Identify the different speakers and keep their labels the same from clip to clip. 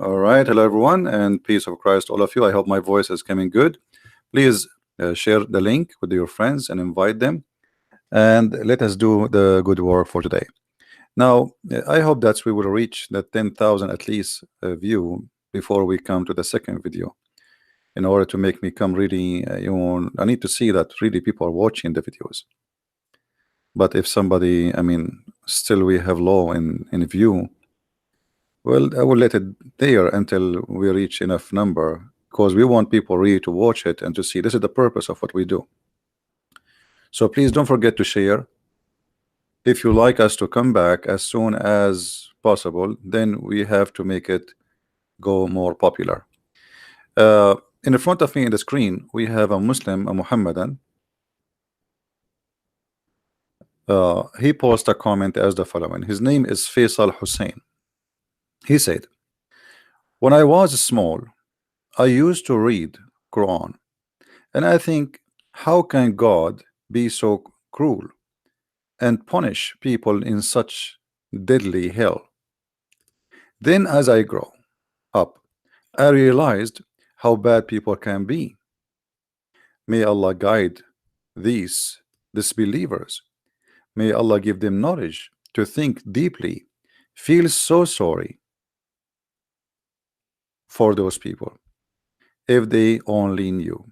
Speaker 1: All right, hello everyone, and peace of Christ, all of you. I hope my voice is coming good. Please share the link with your friends and invite them, and let us do the good work for today. Now, I hope that we will reach the 10,000 at least view before we come to the second video. In order to make me come really, I need to see that really people are watching the videos. But if somebody, still we have low in view. Well, I will let it there until we reach enough number because we want people really to watch it and to see this is the purpose of what we do. So please don't forget to share. If you like us to come back as soon as possible, then we have to make it go more popular. In front of me in the screen, we have a Muslim, a Muhammadan. He posted a comment as the following. His name is Faisal Hussein. He said, when I was small, I used to read Quran, and I think, how can God be so cruel and punish people in such deadly hell? Then as I grow up, I realized how bad people can be. May Allah guide these disbelievers. May Allah give them knowledge to think deeply. Feel so sorry for those people if they only knew.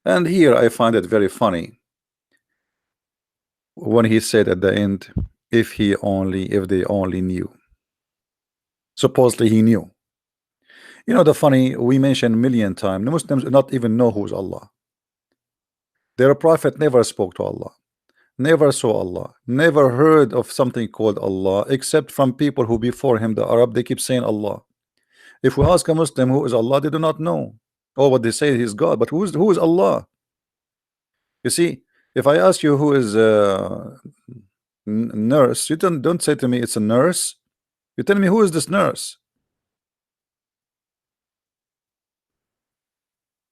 Speaker 1: And here I find it very funny when he said at the end, if they only knew. Supposedly he knew. You know, the funny, we mentioned a million times, the Muslims do not even know who's Allah. Their prophet never spoke to Allah, never saw Allah, never heard of something called Allah, except from people who before him, the Arab, they keep saying Allah. If we ask a Muslim who is Allah, they do not know. Or what they say is God, but who is Allah? You see, if I ask you who is nurse, you don't say to me it's a nurse. You tell me who is this nurse?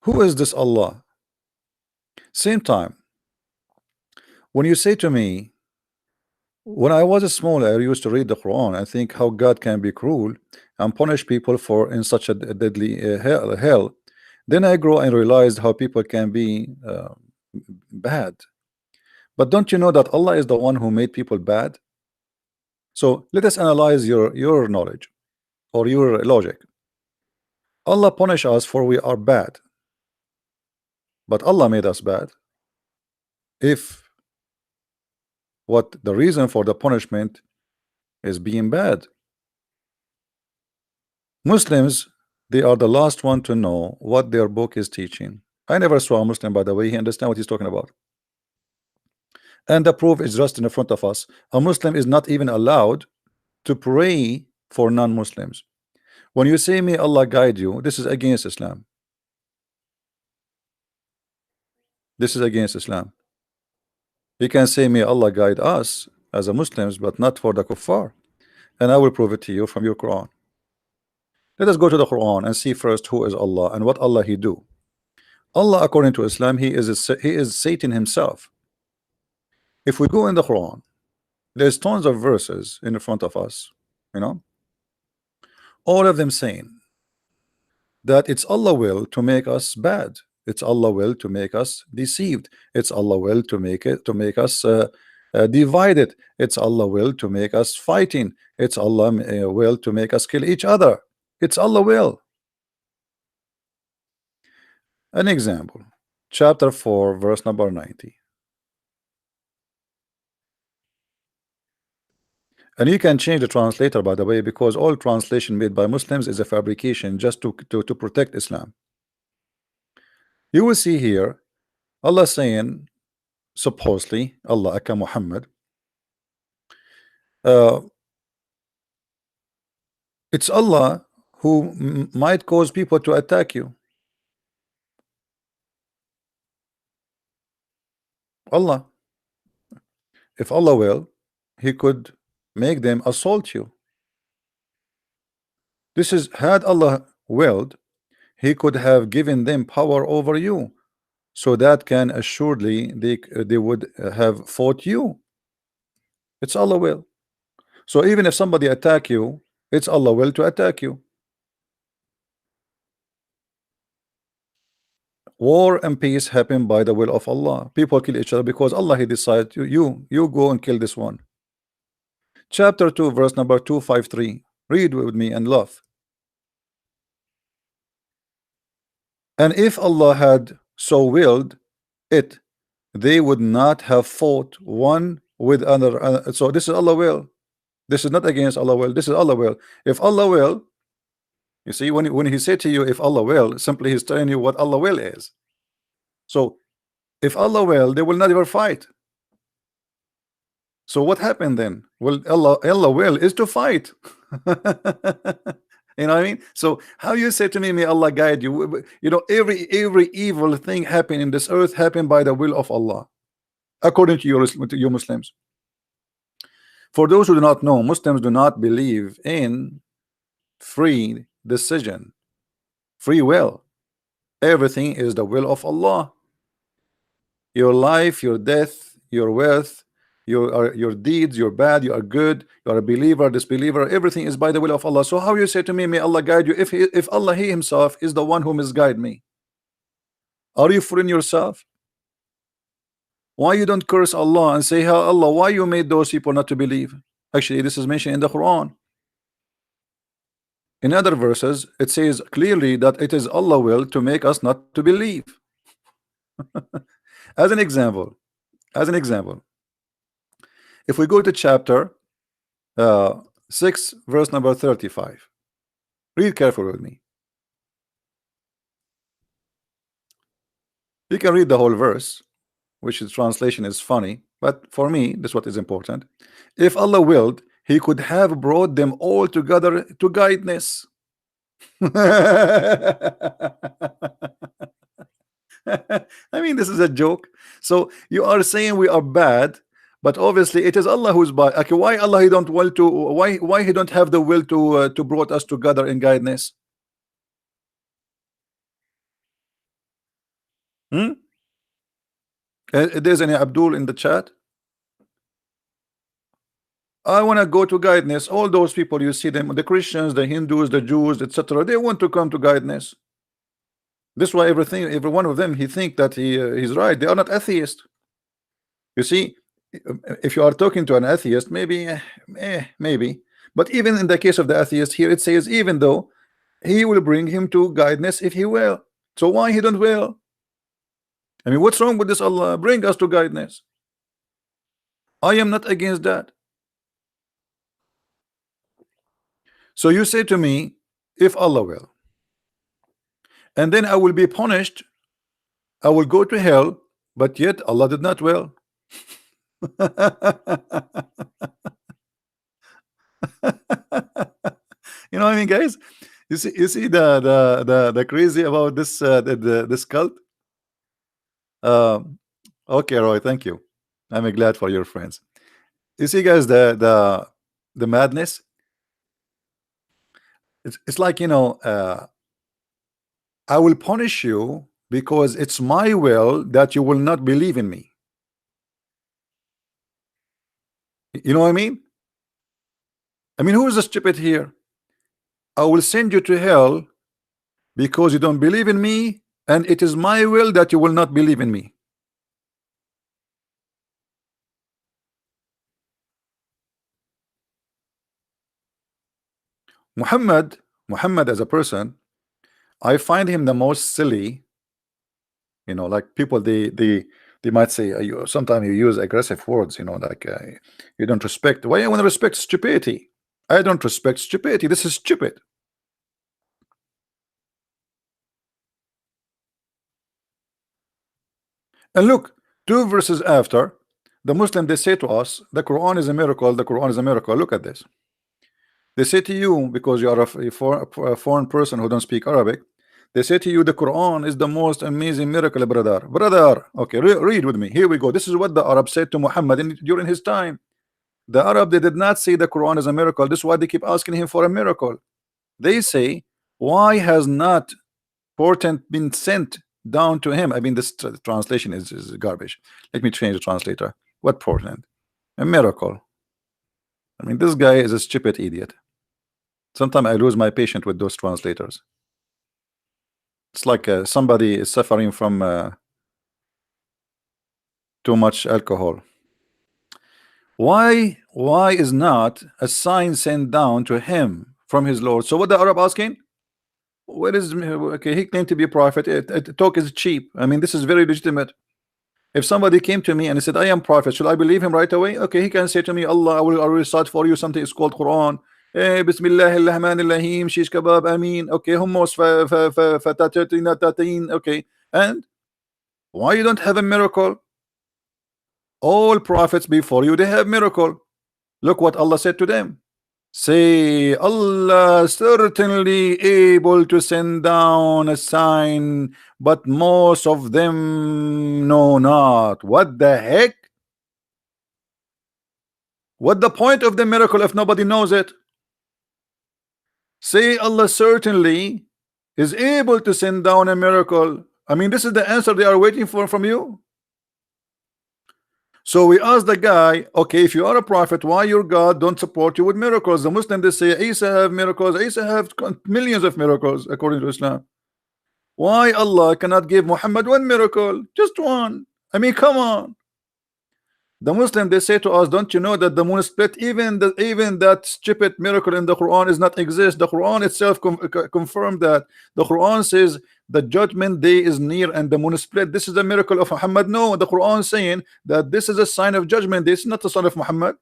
Speaker 1: Who is this Allah? Same time, when you say to me, when I was small, I used to read the Quran. I think how God can be cruel and punish people for in such a deadly hell. Then I grow and realized how people can be bad. But don't you know that Allah is the one who made people bad? So let us analyze your knowledge or your logic. Allah punish us for we are bad, but Allah made us bad. If what the reason for the punishment is being bad, Muslims, they are the last one to know what their book is teaching. I never saw a Muslim, by the way, he understand what he's talking about. And the proof is just in front of us. A Muslim is not even allowed to pray for non-Muslims. When you say may Allah guide you, this is against Islam. This is against Islam. You can say may Allah guide us as a Muslims, but not for the kuffar. And I will prove it to you from your Quran. Let us go to the Quran and see first who is Allah and what Allah he do. Allah, according to Islam, he is Satan himself. If we go in the Quran, there's tons of verses in front of us, you know, all of them saying that it's Allah will to make us bad. It's Allah will to make us deceived. It's Allah will to make us divided. It's Allah will to make us fighting. It's Allah will to make us kill each other. It's Allah will. An example, chapter 4, verse number 90. And you can change the translator, by the way, because all translation made by Muslims is a fabrication just to protect Islam. You will see here Allah saying, supposedly, Allah aka Muhammad, it's Allah who might cause people to attack you. Allah, if Allah will, he could make them assault you. This is, had Allah willed, he could have given them power over you, so that can assuredly they would have fought you. It's Allah will. So even if somebody attack you, it's Allah will to attack you. War and peace happen by the will of Allah. People kill each other because Allah He decides you go and kill this one. Chapter 2 verse number 253. Read with me and laugh. And if Allah had so willed it, they would not have fought one with another. So this is Allah will. This is not against Allah will. This is Allah will. If Allah will, you see, when He said to you, if Allah will, simply He's telling you what Allah will is. So if Allah will, they will not ever fight. So what happened then? Well, Allah will is to fight. You know what I mean? So how you say to me, may Allah guide you? You know, every evil thing happening in this earth happened by the will of Allah, according to you Muslims. For those who do not know, Muslims do not believe in free decision, free will. Everything is the will of Allah. Your life, your death, your wealth, your deeds, you're bad, you are good, you are a believer, disbeliever, everything is by the will of Allah. So how you say to me, may Allah guide you, if Allah He Himself is the one who misguide me? Are you fooling yourself? Why you don't curse Allah and say, how Allah, why you made those people not to believe? Actually, this is mentioned in the Quran. In other verses, it says clearly that it is Allah will to make us not to believe. As an example, if we go to chapter 6 verse number 35, read carefully with me. You can read the whole verse, which is translation is funny, but for me this is what is important. If Allah willed, He could have brought them all together to guidance. I mean, this is a joke. So you are saying we are bad, but obviously it is Allah who's bad. Okay, why Allah He don't will to why He don't have the will to brought us together in guidance? There's any Abdul in the chat? I want to go to guidance. All those people you see them, the Christians, the Hindus, the Jews, etc. They want to come to guidance. This is why every one of them he think that he's right. They are not atheists. You see, if you are talking to an atheist, maybe, maybe. But even in the case of the atheist here, it says even though He will bring him to guidance if He will. So why He don't will? I mean, what's wrong with this? Allah bring us to guidance. I am not against that. So you say to me, if Allah will, and then I will be punished, I will go to hell, but yet Allah did not will. You know what I mean, guys? You see the crazy about this this cult. Okay, Roy, thank you. I'm glad for your friends. You see, guys, the madness. It's like, you know, I will punish you because it's my will that you will not believe in me. You know what I mean? I mean, who is the stupid here? I will send you to hell because you don't believe in me, and it is my will that you will not believe in me. Muhammad as a person, I find him the most silly. You know, like people they might say sometimes you use aggressive words, you know, like you don't respect. Why I want to respect stupidity? I don't respect stupidity. This is stupid. And look, 2 verses after, the Muslim, they say to us, the Quran is a miracle, the Quran is a miracle. Look at this. They say to you, because you are a foreign person who don't speak Arabic, they say to you, the Quran is the most amazing miracle, brother. Okay, read with me. Here we go. This is what the Arab said to Muhammad during his time. The Arab, they did not say the Quran is a miracle. This is why they keep asking him for a miracle. They say, why has not portent been sent down to him? I mean, this translation is garbage. Let me change the translator. What portent? A miracle. I mean, this guy is a stupid idiot. Sometimes I lose my patience with those translators. It's like somebody is suffering from too much alcohol. Why is not a sign sent down to him from his Lord? So what the Arab asking? What is, okay, he claimed to be a prophet. Talk is cheap. I mean, this is very legitimate. If somebody came to me and he said, I am prophet, should I believe him right away? Okay, he can say to me, Allah, I will recite for you something. It's called Quran. Bismillah ar-Rahman ar-Rahim, shish kebab, Amin. Okay, hummus tatin. Okay, and why you don't have a miracle? All prophets before you, they have miracle. Look what Allah said to them. Say, Allah certainly able to send down a sign, but most of them know not. What the heck? What the point of the miracle if nobody knows it? Say, Allah certainly is able to send down a miracle. I mean, this is the answer they are waiting for from you. So we asked the guy, okay, if you are a prophet, why your God don't support you with miracles? The Muslims, they say Isa have miracles. Isa have millions of miracles according to Islam. Why Allah cannot give Muhammad one miracle? Just one. I mean, come on. The Muslim, they say to us, don't you know that the moon split, even that stupid miracle in the Quran is not exist. The Quran itself confirmed that. The Quran says the judgment day is near and the moon split. This is a miracle of Muhammad. No, the Quran saying that this is a sign of judgment. This is not the son of Muhammad.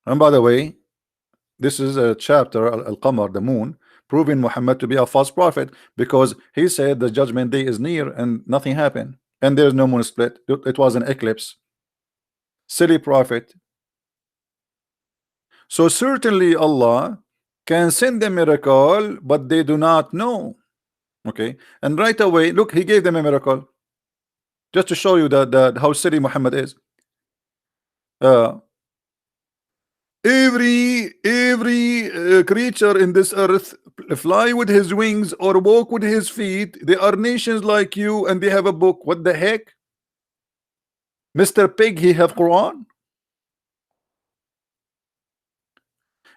Speaker 1: And by the way, this is a chapter, Al-Qamar, the moon, proving Muhammad to be a false prophet, because he said the judgment day is near and nothing happened. And there's no moon split. It was an eclipse. Silly prophet. So certainly Allah can send a miracle, but they do not know. Okay, and right away, look, he gave them a miracle just to show you that how silly Muhammad is. Every creature in this earth fly with his wings or walk with his feet. They are nations like you, and they have a book. What the heck? Mr. Pig, he have Quran.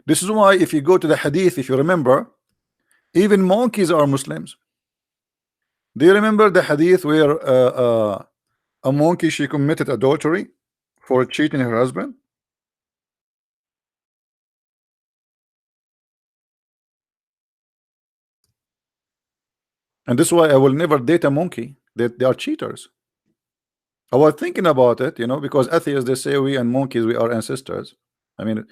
Speaker 1: This is why if you go to the hadith, if you remember, even monkeys are Muslims. Do you remember the hadith where a monkey, she committed adultery for cheating her husband? And this is why I will never date a monkey. They are cheaters. I was thinking about it, you know, because atheists, they say we and monkeys, we are ancestors. I mean,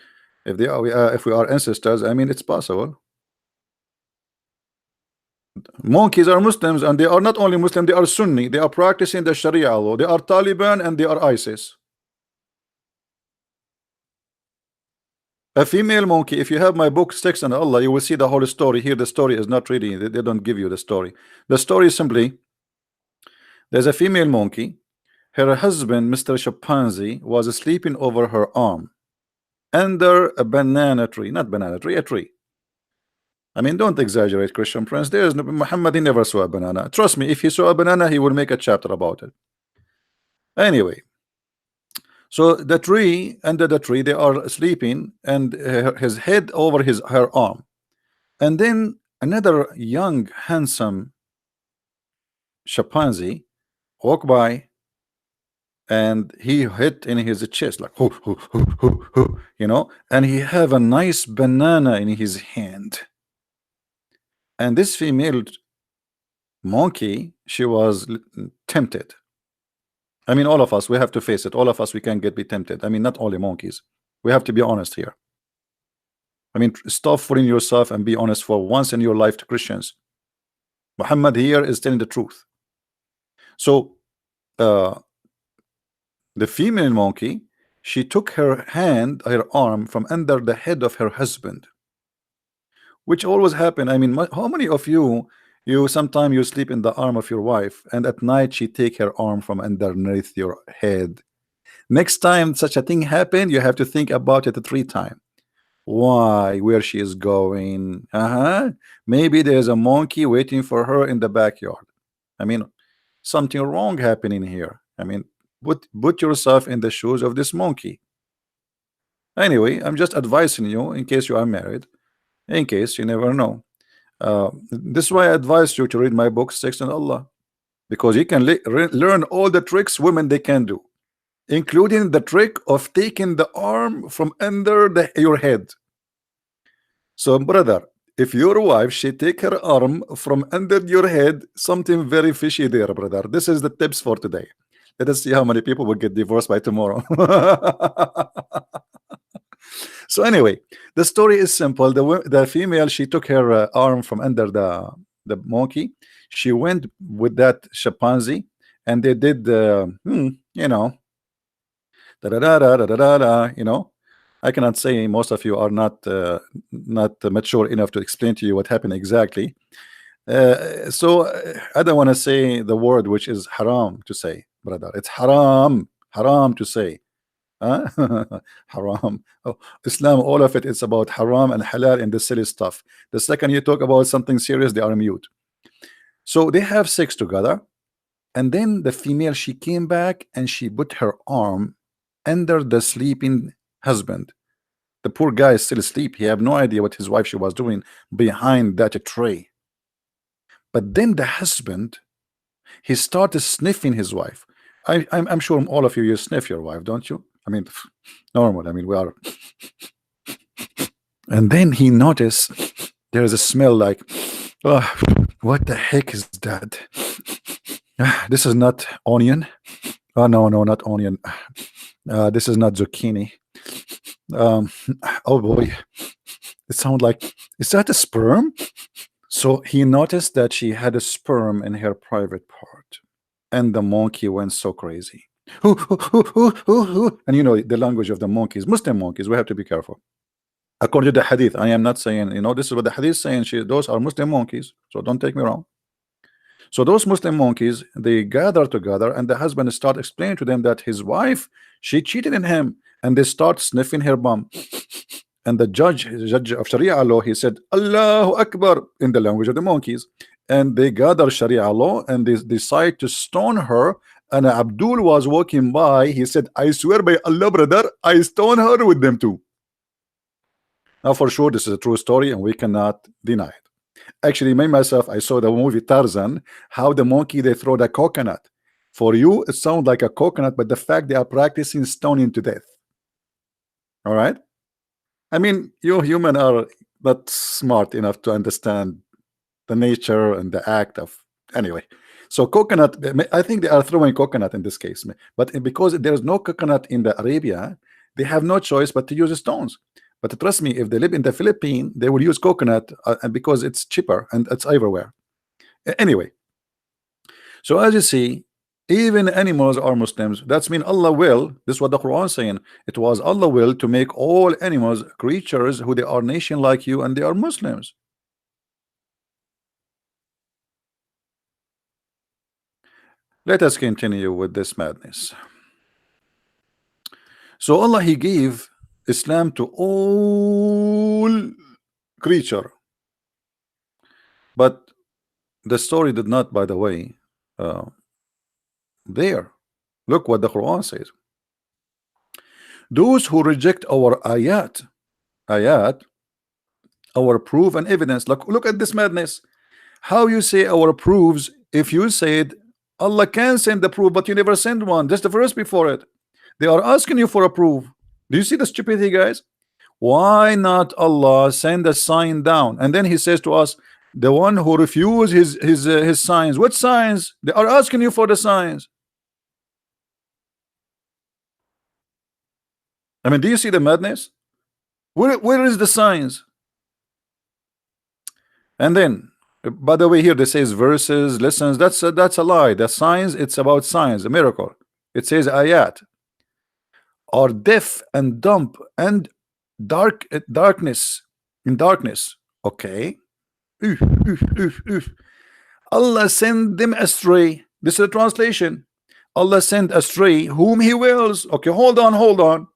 Speaker 1: if they are, if we are ancestors, I mean, it's possible. Monkeys are Muslims, and they are not only Muslim, they are Sunni. They are practicing the Sharia law. They are Taliban and they are ISIS. A female monkey, if you have my book Sticks and Allah, you will see the whole story. Here the story is not really, they don't give you the story. The story is simply, there's a female monkey. Her husband, Mr. Chimpanzee, was sleeping over her arm under a banana tree. Not banana tree, a tree. I mean, don't exaggerate, Christian Prince. There is no, Muhammad, he never saw a banana. Trust me, if he saw a banana, he would make a chapter about it. Anyway, so the tree, under the tree, they are sleeping, and his head over her arm. And then another young, handsome chimpanzee walked by, and he hit in his chest like hoo, hoo, hoo, hoo, hoo, you know, and he have a nice banana in his hand. And this female monkey, she was tempted. I mean, all of us, we have to face it. All of us, we can be tempted. I mean, not only monkeys. We have to be honest here. I mean, stop fooling yourself and be honest for once in your life to Christians. Muhammad here is telling the truth. So the female monkey, she took her hand, her arm from under the head of her husband, which always happen. I mean, how many of you sometimes you sleep in the arm of your wife, and at night she take her arm from underneath your head? Next time such a thing happen, you have to think about it 3 times. Why? Where she is going? Maybe there's a monkey waiting for her in the backyard. I mean, something wrong happening here. I mean, put yourself in the shoes of this monkey. Anyway, I'm just advising you in case you are married, in case you never know. This is why I advise you to read my book, Sex and Allah, because you can learn all the tricks women they can do, including the trick of taking the arm from under your head. So, brother, if your wife she take her arm from under your head, something very fishy there, brother. This is the tips for today. Let us see how many people will get divorced by tomorrow. So anyway, the story is simple. The female she took her arm from under the monkey. She went with that chimpanzee, and they did you know, da da da da da da da. You know, I cannot say, most of you are not mature enough to explain to you what happened exactly. So I don't want to say the word which is haram to say, brother. It's haram to say. Huh? Haram. Oh, Islam, all of it is about haram and halal and the silly stuff. The second you talk about something serious, they are mute. So they have sex together, and then the female she came back and she put her arm under the sleeping husband. The poor guy is still asleep. He have no idea what his wife she was doing behind that tray. But then the husband, he started sniffing his wife. I'm sure all of you sniff your wife, don't you? I mean, normal. I mean, we are. And then he noticed there is a smell like, oh, what the heck is that? This is not onion. Oh no, not onion. This is not zucchini. Oh boy, it sounds like, is that a sperm? So he noticed that she had a sperm in her private part, and the monkey went so crazy. And you know the language of the monkeys, Muslim monkeys. We have to be careful. According to the hadith, I am not saying, you know, this is what the hadith is saying. Those are Muslim monkeys, so don't take me wrong. So those Muslim monkeys, they gather together, and the husband start explaining to them that his wife, she cheated in him, and they start sniffing her bum. And the judge of Sharia law, he said, Allahu Akbar, in the language of the monkeys. And they gather Sharia law, and they decide to stone her. And Abdul was walking by. He said, I swear by Allah, brother, I stone her with them too. Now, for sure, this is a true story, and we cannot deny it. Actually, myself, I saw the movie Tarzan, how the monkey, they throw the coconut. For you, it sounds like a coconut, but the fact they are practicing stoning to death. All right? I mean, you human are not smart enough to understand the nature and the act of, anyway. So coconut, I think they are throwing coconut in this case, but because there is no coconut in the Arabia, they have no choice but to use stones. But trust me, if they live in the Philippines, they will use coconut because it's cheaper and it's everywhere. Anyway, so as you see, even animals are Muslims. That's mean Allah will. This is what the Quran is saying. It was Allah will to make all animals creatures who they are nation like you, and they are Muslims. Let us continue with this madness. So Allah, He gave Islam to all creature, but the story did not, by the way, there. Look what the Quran says. Those who reject our ayat, our proof and evidence. Look at this madness. How you say our proofs if you said Allah can send the proof, but you never send one? Just the verse before it. They are asking you for a proof. Do you see the stupidity, guys? Why not Allah send a sign down? And then He says to us, the one who refuses his signs. What signs? They are asking you for the signs. I mean, do you see the madness? Where is the signs? And then, by the way, here they says verses, lessons. That's a lie. The signs, it's about signs, a miracle. It says ayat are deaf and dumb and darkness in darkness. Okay. Allah send them astray. This is a translation. Allah send astray whom He wills. Okay, hold on.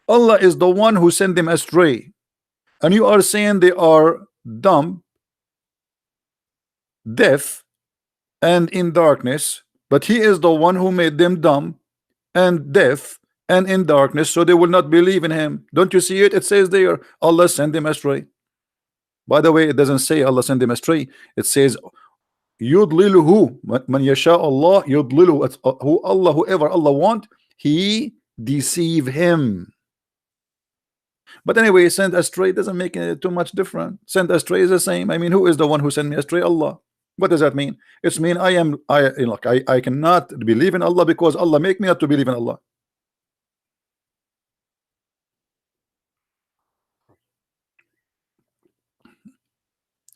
Speaker 1: Allah is the one who sent them astray, and you are saying they are dumb, deaf, and in darkness, but He is the one who made them dumb and deaf and in darkness, so they will not believe in Him. Don't you see it? It says there, Allah sent them astray. By the way, it doesn't say Allah sent him astray. It says yudliluhu man yasha Allah yudlilu. Who Allah, whoever Allah want, he deceive him. But anyway, sent astray doesn't make it too much different. Sent astray is the same. I mean, who is the one who sent me astray? Allah. What does that mean? It's mean I cannot believe in Allah because Allah make me not to believe in Allah.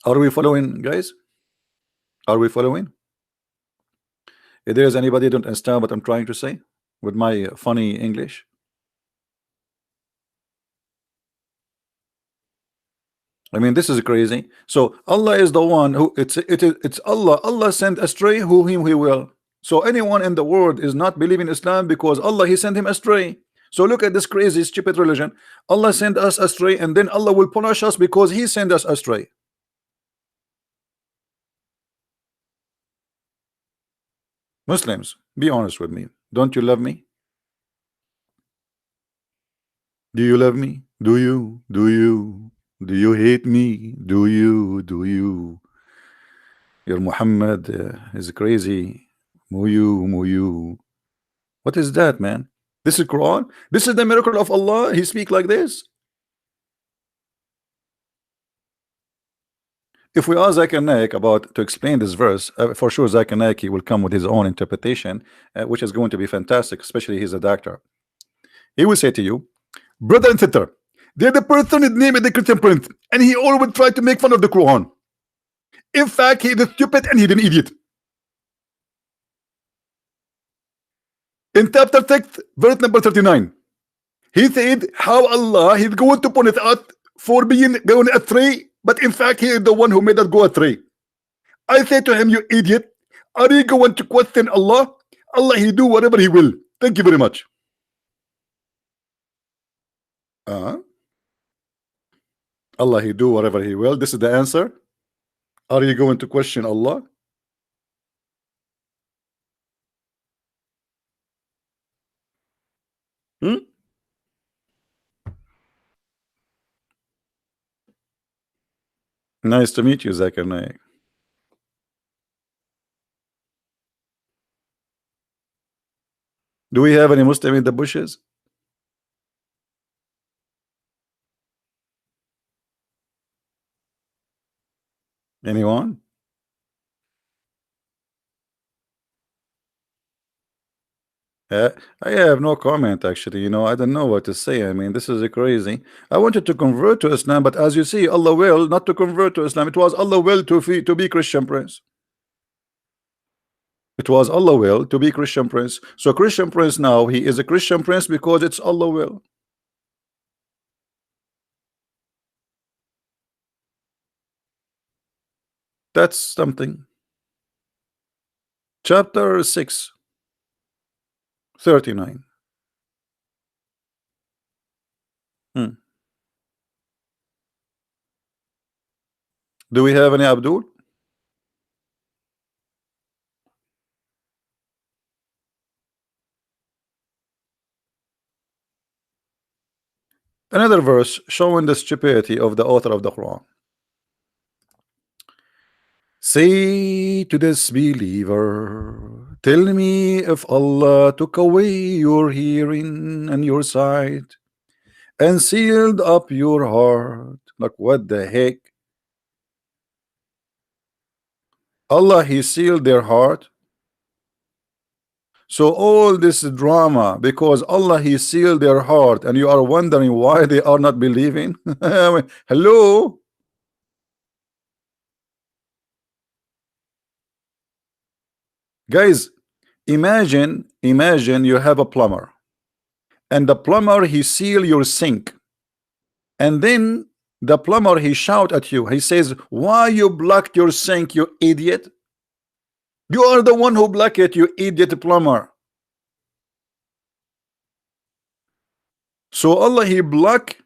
Speaker 1: Are we following, guys? Are we following? If there is anybody don't understand what I'm trying to say with my funny English, I mean, this is crazy. So Allah is the one who it's Allah. Allah sent astray who him he will. So anyone in the world is not believing Islam because Allah he sent him astray. So look at this crazy stupid religion. Allah sent us astray and then Allah will punish us because he sent us astray. Muslims, be honest with me. Don't you love me? Do you love me? Do you? Do you? Do you hate me? Do you? Do you? Your Muhammad is crazy. Muyu, muyu. What is that, man? This is Quran. This is the miracle of Allah. He speak like this. If we ask Zakir Naik about to explain this verse, for sure Zakir Naik he will come with his own interpretation, which is going to be fantastic, especially he's a doctor. He will say to you, brother and sister, they're the person is named the Christian Prince, and he always tried to make fun of the Quran. In fact, he is stupid and he's an idiot. In chapter 6, verse number 39, he said how Allah is going to punish us for being going astray, but in fact, he is the one who made us go astray. I say to him, you idiot, are you going to question Allah? Allah, he do whatever he will. Thank you very much. Allah, he do whatever he will. This is the answer. Are you going to question Allah? Nice to meet you, Zakir Naik. Do we have any Muslim in the bushes? Anyone? I have no comment actually. You know, I don't know what to say. I mean, this is crazy. I wanted to convert to Islam, but as you see, Allah will not to convert to Islam. It was Allah will to be Christian Prince. It was Allah will to be Christian Prince. So Christian Prince now he is a Christian Prince because it's Allah will. That's something. Chapter 6, 39. Do we have any Abdul? Another verse showing the stupidity of the author of the Quran. Say to this believer, tell me if Allah took away your hearing and your sight and sealed up your heart. Like what the heck? Allah, he sealed their heart. So all this drama because Allah he sealed their heart and you are wondering why they are not believing. I mean, hello. Guys, imagine you have a plumber and the plumber he seal your sink and then the plumber he shout at you. He says, why you blocked your sink, you idiot? You are the one who blocked it, you idiot plumber. So Allah he block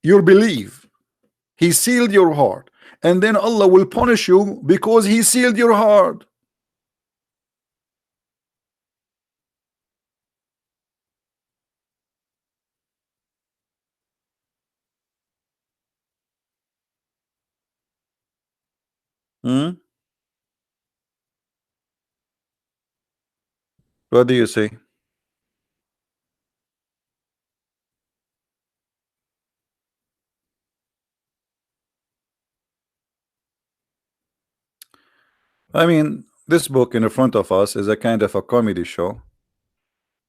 Speaker 1: your belief. He sealed your heart and then Allah will punish you because he sealed your heart. Hmm? What do you say? I mean, this book in front of us is a kind of a comedy show,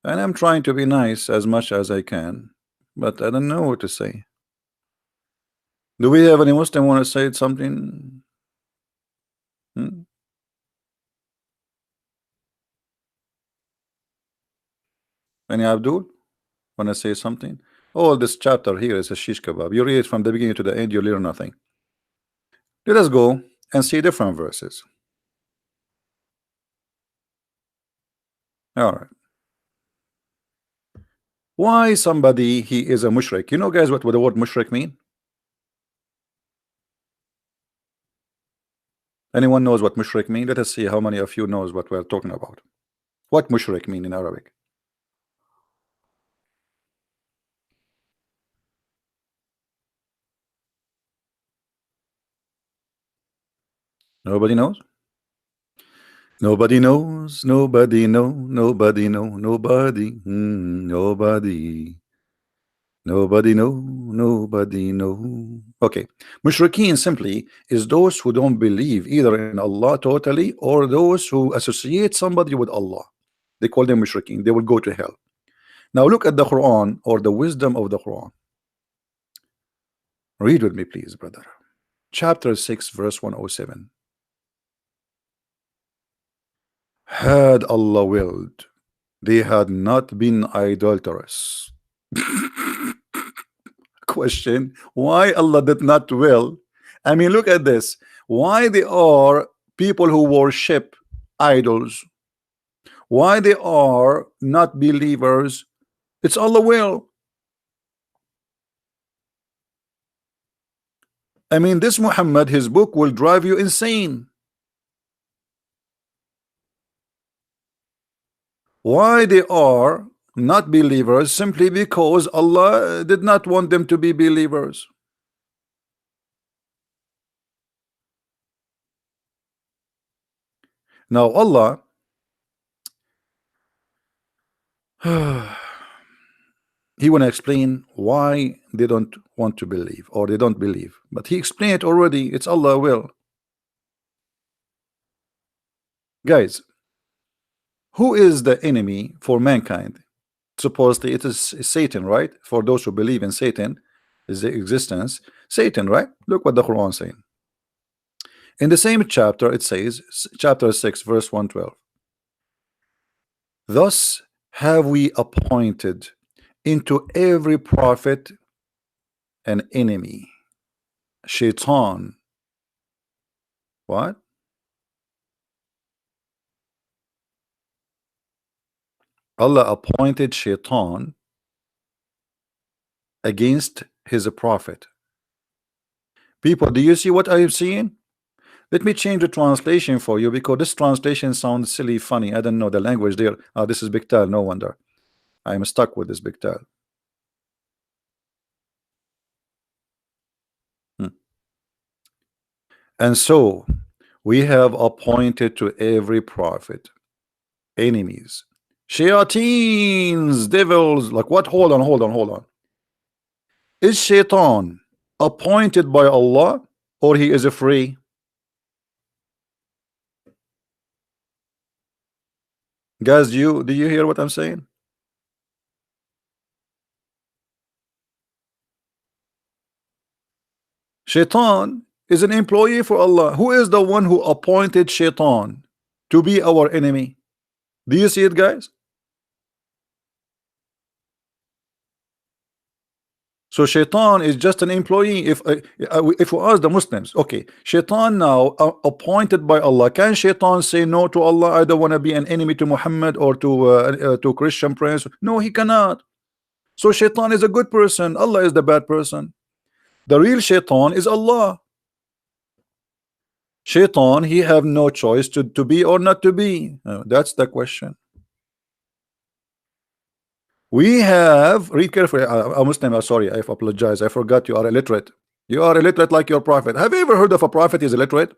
Speaker 1: and I'm trying to be nice as much as I can, but I don't know what to say. Do we have any Muslim want to say something? Hmm? Any Abdul want to say something? All this chapter here is a shish kebab. You read it from the beginning to the end, you learn nothing. Let us go and see different verses. All right. Why somebody he is a mushrik? You know, guys, what the word mushrik mean? Anyone knows what mushrik mean? Let us see how many of you knows what we're talking about. What mushrik mean in Arabic? Nobody knows. Nobody knows. Nobody know. Nobody know. Nobody. Nobody. Nobody know. Nobody know. Okay. Mushrikeen simply is those who don't believe either in Allah totally or those who associate somebody with Allah. They call them mushrikeen. They will go to hell. Now look at the Quran or the wisdom of the Quran. Read with me, please, brother. Chapter 6, verse 107. Had Allah willed, they had not been idolatrous. Question: why Allah did not will? I mean, look at this. Why they are people who worship idols? Why they are not believers? It's Allah will. I mean, this Muhammad, his book will drive you insane. Why they are not believers? Simply because Allah did not want them to be believers. Now Allah he want to explain why they don't want to believe or they don't believe, but he explained it already. It's Allah will. Guys, who is the enemy for mankind? Supposedly it is Satan, right? For those who believe in Satan is the existence, Satan, right? Look what the Quran is saying. In the same chapter it says, chapter 6 verse 112, thus have we appointed into every prophet an enemy, Shaitan. What? Allah appointed Shaitan against his prophet. People, do you see what I am seeing? Let me change the translation for you because this translation sounds silly, funny. I don't know the language there. This is Biktal, no wonder. I am stuck with this Biktal. And so we have appointed to every prophet enemies, shayateens, devils. Like what? Hold on, hold on, hold on. Is Shaitan appointed by Allah or he is a free? Guys, do you hear what I'm saying? Shaitan is an employee for Allah. Who is the one who appointed Shaitan to be our enemy? Do you see it, guys? So Shaitan is just an employee. If we ask the Muslims, okay, Shaitan now appointed by Allah, can Shaitan say no to Allah? I don't want to be an enemy to Muhammad or to Christian prince. No, he cannot. So Shaitan is a good person. Allah is the bad person. The real Shaitan is Allah. Shaitan, he have no choice to be or not to be. That's the question. We have, read carefully. A Muslim, sorry, I apologize. I forgot you are illiterate. You are illiterate like your prophet. Have you ever heard of a prophet is illiterate?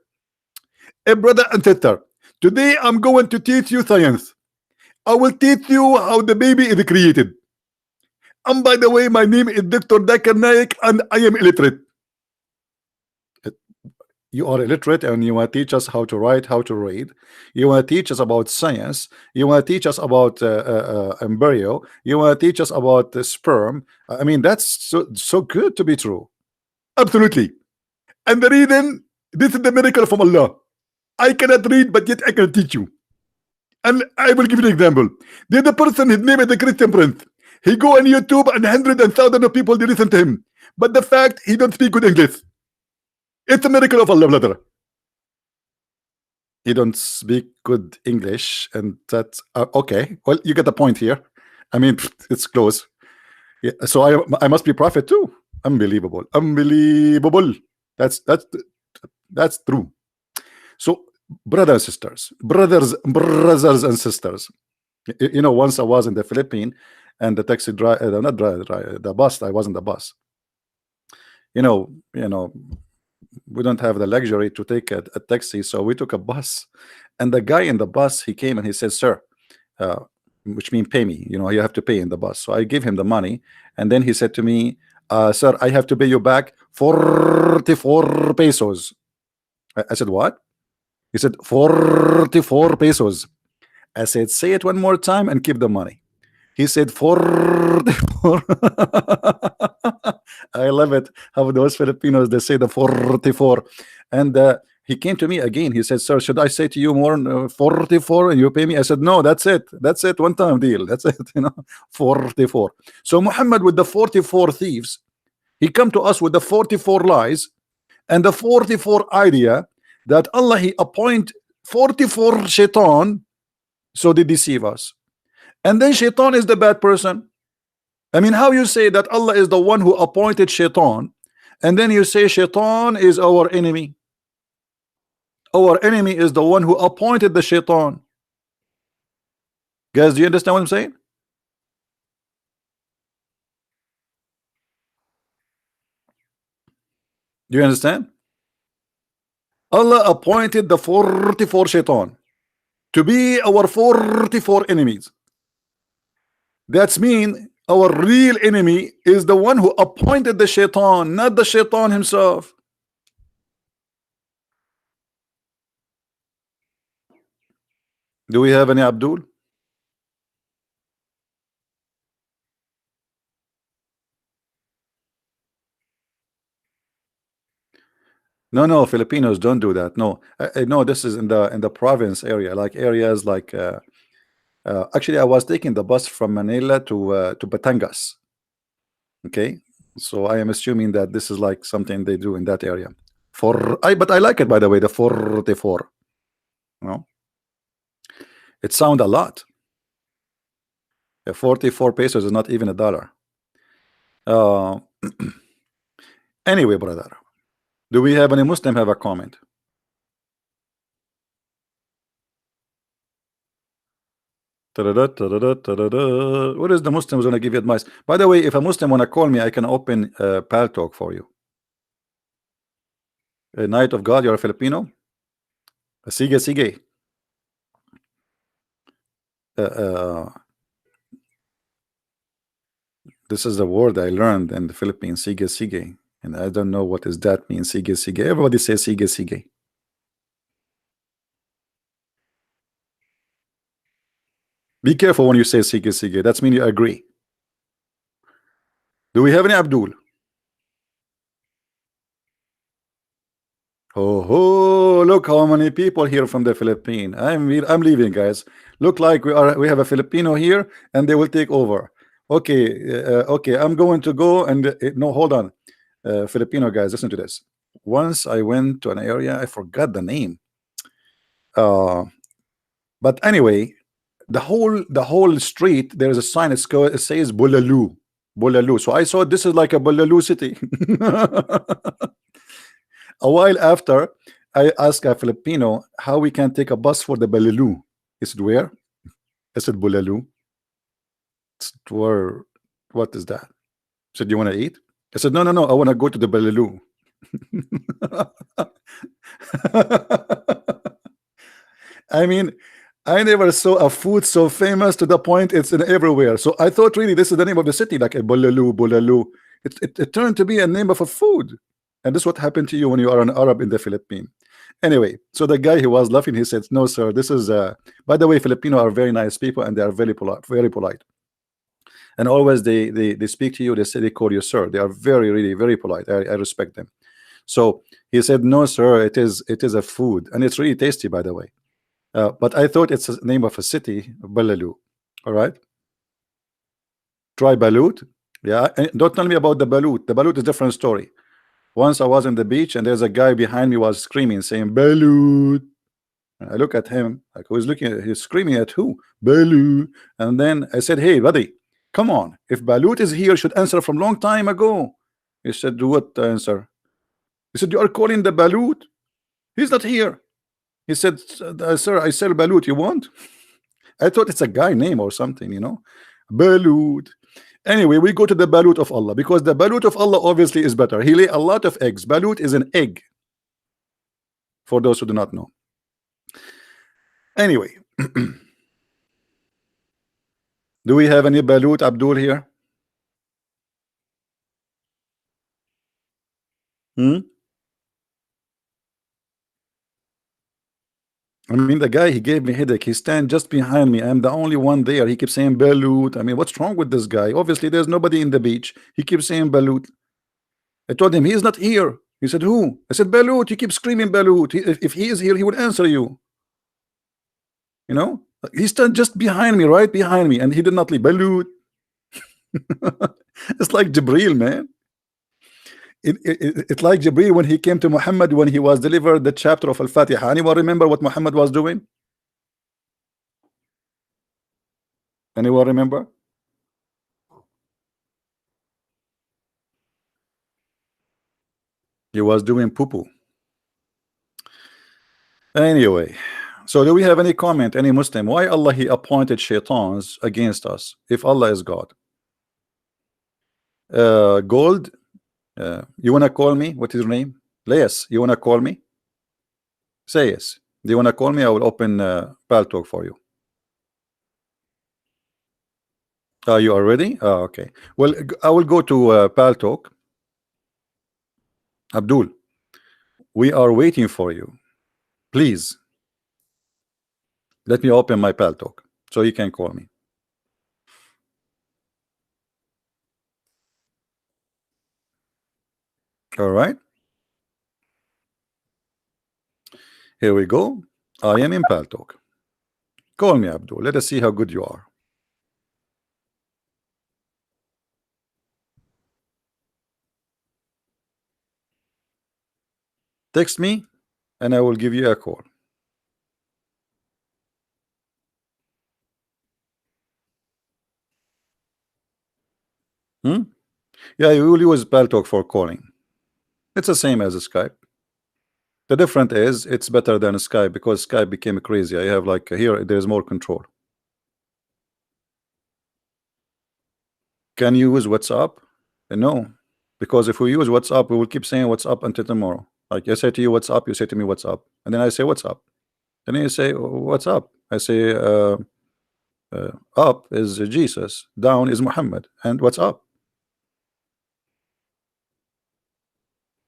Speaker 1: A brother and sister, today I'm going to teach you science. I will teach you how the baby is created. And by the way, my name is Dr. Dakar Naik and I am illiterate. You are illiterate and you want to teach us how to write, how to read. You want to teach us about science. You want to teach us about embryo. You want to teach us about sperm. I mean, that's so good to be true. Absolutely. And the reason, this is the miracle from Allah. I cannot read, but yet I can teach you. And I will give you an example. There's a person, his name is the Christian Prince. He go on YouTube and hundreds and thousands of people, they listen to him. But the fact, he don't speak good English. It's a miracle of Allah, brother. He don't speak good English, and that's okay. Well, you get the point here. I mean, it's close. Yeah, so I must be prophet too. Unbelievable, unbelievable. That's true. So, brothers and sisters, brothers and sisters. You know, once I was in the Philippines, and the taxi driver, not driver, the bus. I was in the bus. You know, we don't have the luxury to take a taxi, so we took a bus. And the guy in the bus, he came and he said, "Sir," which means pay me. You know, you have to pay in the bus. So I give him the money, and then he said to me, "Sir, I have to pay you back 44 pesos." I said, "What?" He said, 44 pesos. I said, "Say it one more time and keep the money." He said 44. I love it how those Filipinos, they say the 44. And he came to me again. He said, "Sir, should I say to you more 44 and you pay me?" I said, "No, that's it. That's it. One time deal. That's it." 44. So Muhammad with the 44 thieves, he come to us with the 44 lies and the 44 idea that Allah, he appoint 44 shaitan, so they deceive us. And then shaitan is the bad person. I mean, how you say that Allah is the one who appointed shaitan, and then you say shaitan is our enemy? Our enemy is the one who appointed the shaitan. Guys, do you understand what I'm saying? Do you understand? Allah appointed the 44 shaitan to be our 44 enemies. That's mean our real enemy is the one who appointed the shaitan, not the shaitan himself. Do we have any Abdul? No, Filipinos don't do that. No, no, this is in the province area, like areas like actually I was taking the bus from Manila to Batangas. Okay, so I am assuming that this is like something they do in that area. But I like it, by the way, the 44. No, it sound a lot. 44 pesos is not even a dollar. Anyway, brother, do we have any Muslim have a comment? What is the Muslims gonna give you advice? By the way, if a Muslim wanna call me, I can open Pal Talk for you. A Knight of God, you're a Filipino. Sige, sige. This is the word I learned in the Philippines, sige, sige. And I don't know what does that mean, sige, sige. Everybody says sige, sige. Be careful when you say sige, sige. That's mean you agree. Do we have any Abdul? Oh, look how many people here from the Philippines. I'm leaving, guys. Look like we have a Filipino here, and they will take over. Okay, okay. I'm going to go and no, hold on, Filipino guys, listen to this. Once I went to an area, I forgot the name. But anyway, the whole street, there is a sign. It says Bulalu, Bulalu. So I saw this is like a Bulalu city. A while after, I asked a Filipino how we can take a bus for the Bulalu. He said, "Where?" I said, "Bulalu." Where? What is that? I said, "You want to eat?" I said, "No, no, no. I want to go to the Bulalu." I mean, I never saw a food so famous to the point it's in everywhere. So I thought really this is the name of the city, like a Bulalu, Bulalu. It turned to be a name of a food. And this is what happened to you when you are an Arab in the Philippines. Anyway, so the guy who was laughing, he said, "No, sir, this is by the way, Filipino are very nice people and they are very polite, very polite. And always they speak to you, they say they call you sir. They are very, really, very polite. I respect them." So he said, "No, sir, it is a food, and it's really tasty, by the way." But I thought it's the name of a city, Balalu. All right, try Balut. Yeah, and don't tell me about the Balut. The Balut is a different story. Once I was in the beach and there's a guy behind me was screaming, saying Balut. And I look at him like who's looking at he's screaming at who? Balut. And then I said, "Hey, buddy, come on. If Balut is here, you should answer from long time ago." He said, "Do what answer?" He said, "You are calling the Balut. He's not here." He said, "Sir, I sell Balut. You want?" I thought it's a guy name or something, you know. Balut. Anyway, we go to the Balut of Allah because the Balut of Allah obviously is better. He lay a lot of eggs. Balut is an egg, for those who do not know. Anyway, do we have any Balut Abdul here? Hmm? I mean, the guy, he gave me headache. He stand just behind me. I'm the only one there. He keeps saying Balut. I mean, what's wrong with this guy? Obviously, there's nobody in the beach. He keeps saying Balut. I told him he is not here. He said, "Who?" I said, "Balut." You keep screaming Balut. If he is here, he would answer you. You know, he stood just behind me, right behind me, and he did not leave. Balut. It's like Jibril, man. It's like Jibril when he came to Muhammad when he was delivered the chapter of Al-Fatiha. Anyone remember what Muhammad was doing? Anyone remember? He was doing poo-poo. Anyway, so do we have any comment, any Muslim? Why Allah he appointed shaitans against us if Allah is God? Gold, you wanna call me? What is your name? Yes, you wanna call me? Say yes. Do you wanna call me? I will open Pal Talk for you. You are ready? Okay. Well, I will go to Pal Talk. Abdul, we are waiting for you. Please let me open my Pal Talk so you can call me. All right. Here we go. I am in Pal Talk. Call me, Abdul. Let us see how good you are. Text me and I will give you a call. Hmm? Yeah, you will use Pal Talk for calling. It's the same as Skype. The difference is it's better than Skype because Skype became crazy. I have like here there's more control. Can you use WhatsApp? No, because if we use WhatsApp, we will keep saying WhatsApp until tomorrow. Like I say to you, "What's up?" You say to me, "What's up?" And then I say, "What's up?" And then you say, "What's up?" I say, "Up is Jesus, down is Muhammad, and what's up?"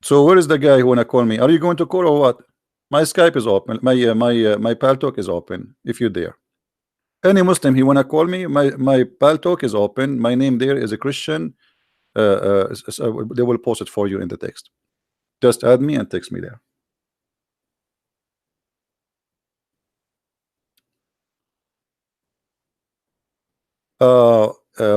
Speaker 1: So where is the guy who wanna call me? Are you going to call or what? My Skype is open. My Pal Talk is open. If you dare, any Muslim he wanna call me, my Pal Talk is open. My name there is a Christian. They will post it for you in the text. Just add me and text me there.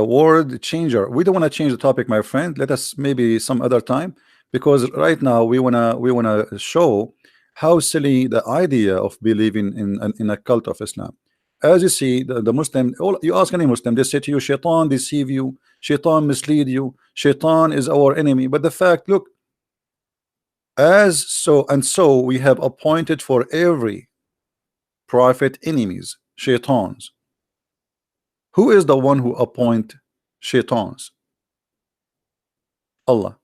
Speaker 1: Word changer. We don't want to change the topic, my friend. Let us maybe some other time, because right now we wanna show how silly the idea of believing in a cult of Islam. As you see, the Muslim, all you ask any Muslim, they say to you, "Shaitan deceive you, Shaitan mislead you, Shaitan is our enemy." But the fact, look, as so and so we have appointed for every prophet enemies, Shaitans. Who is the one who appoint Shaitans? Allah.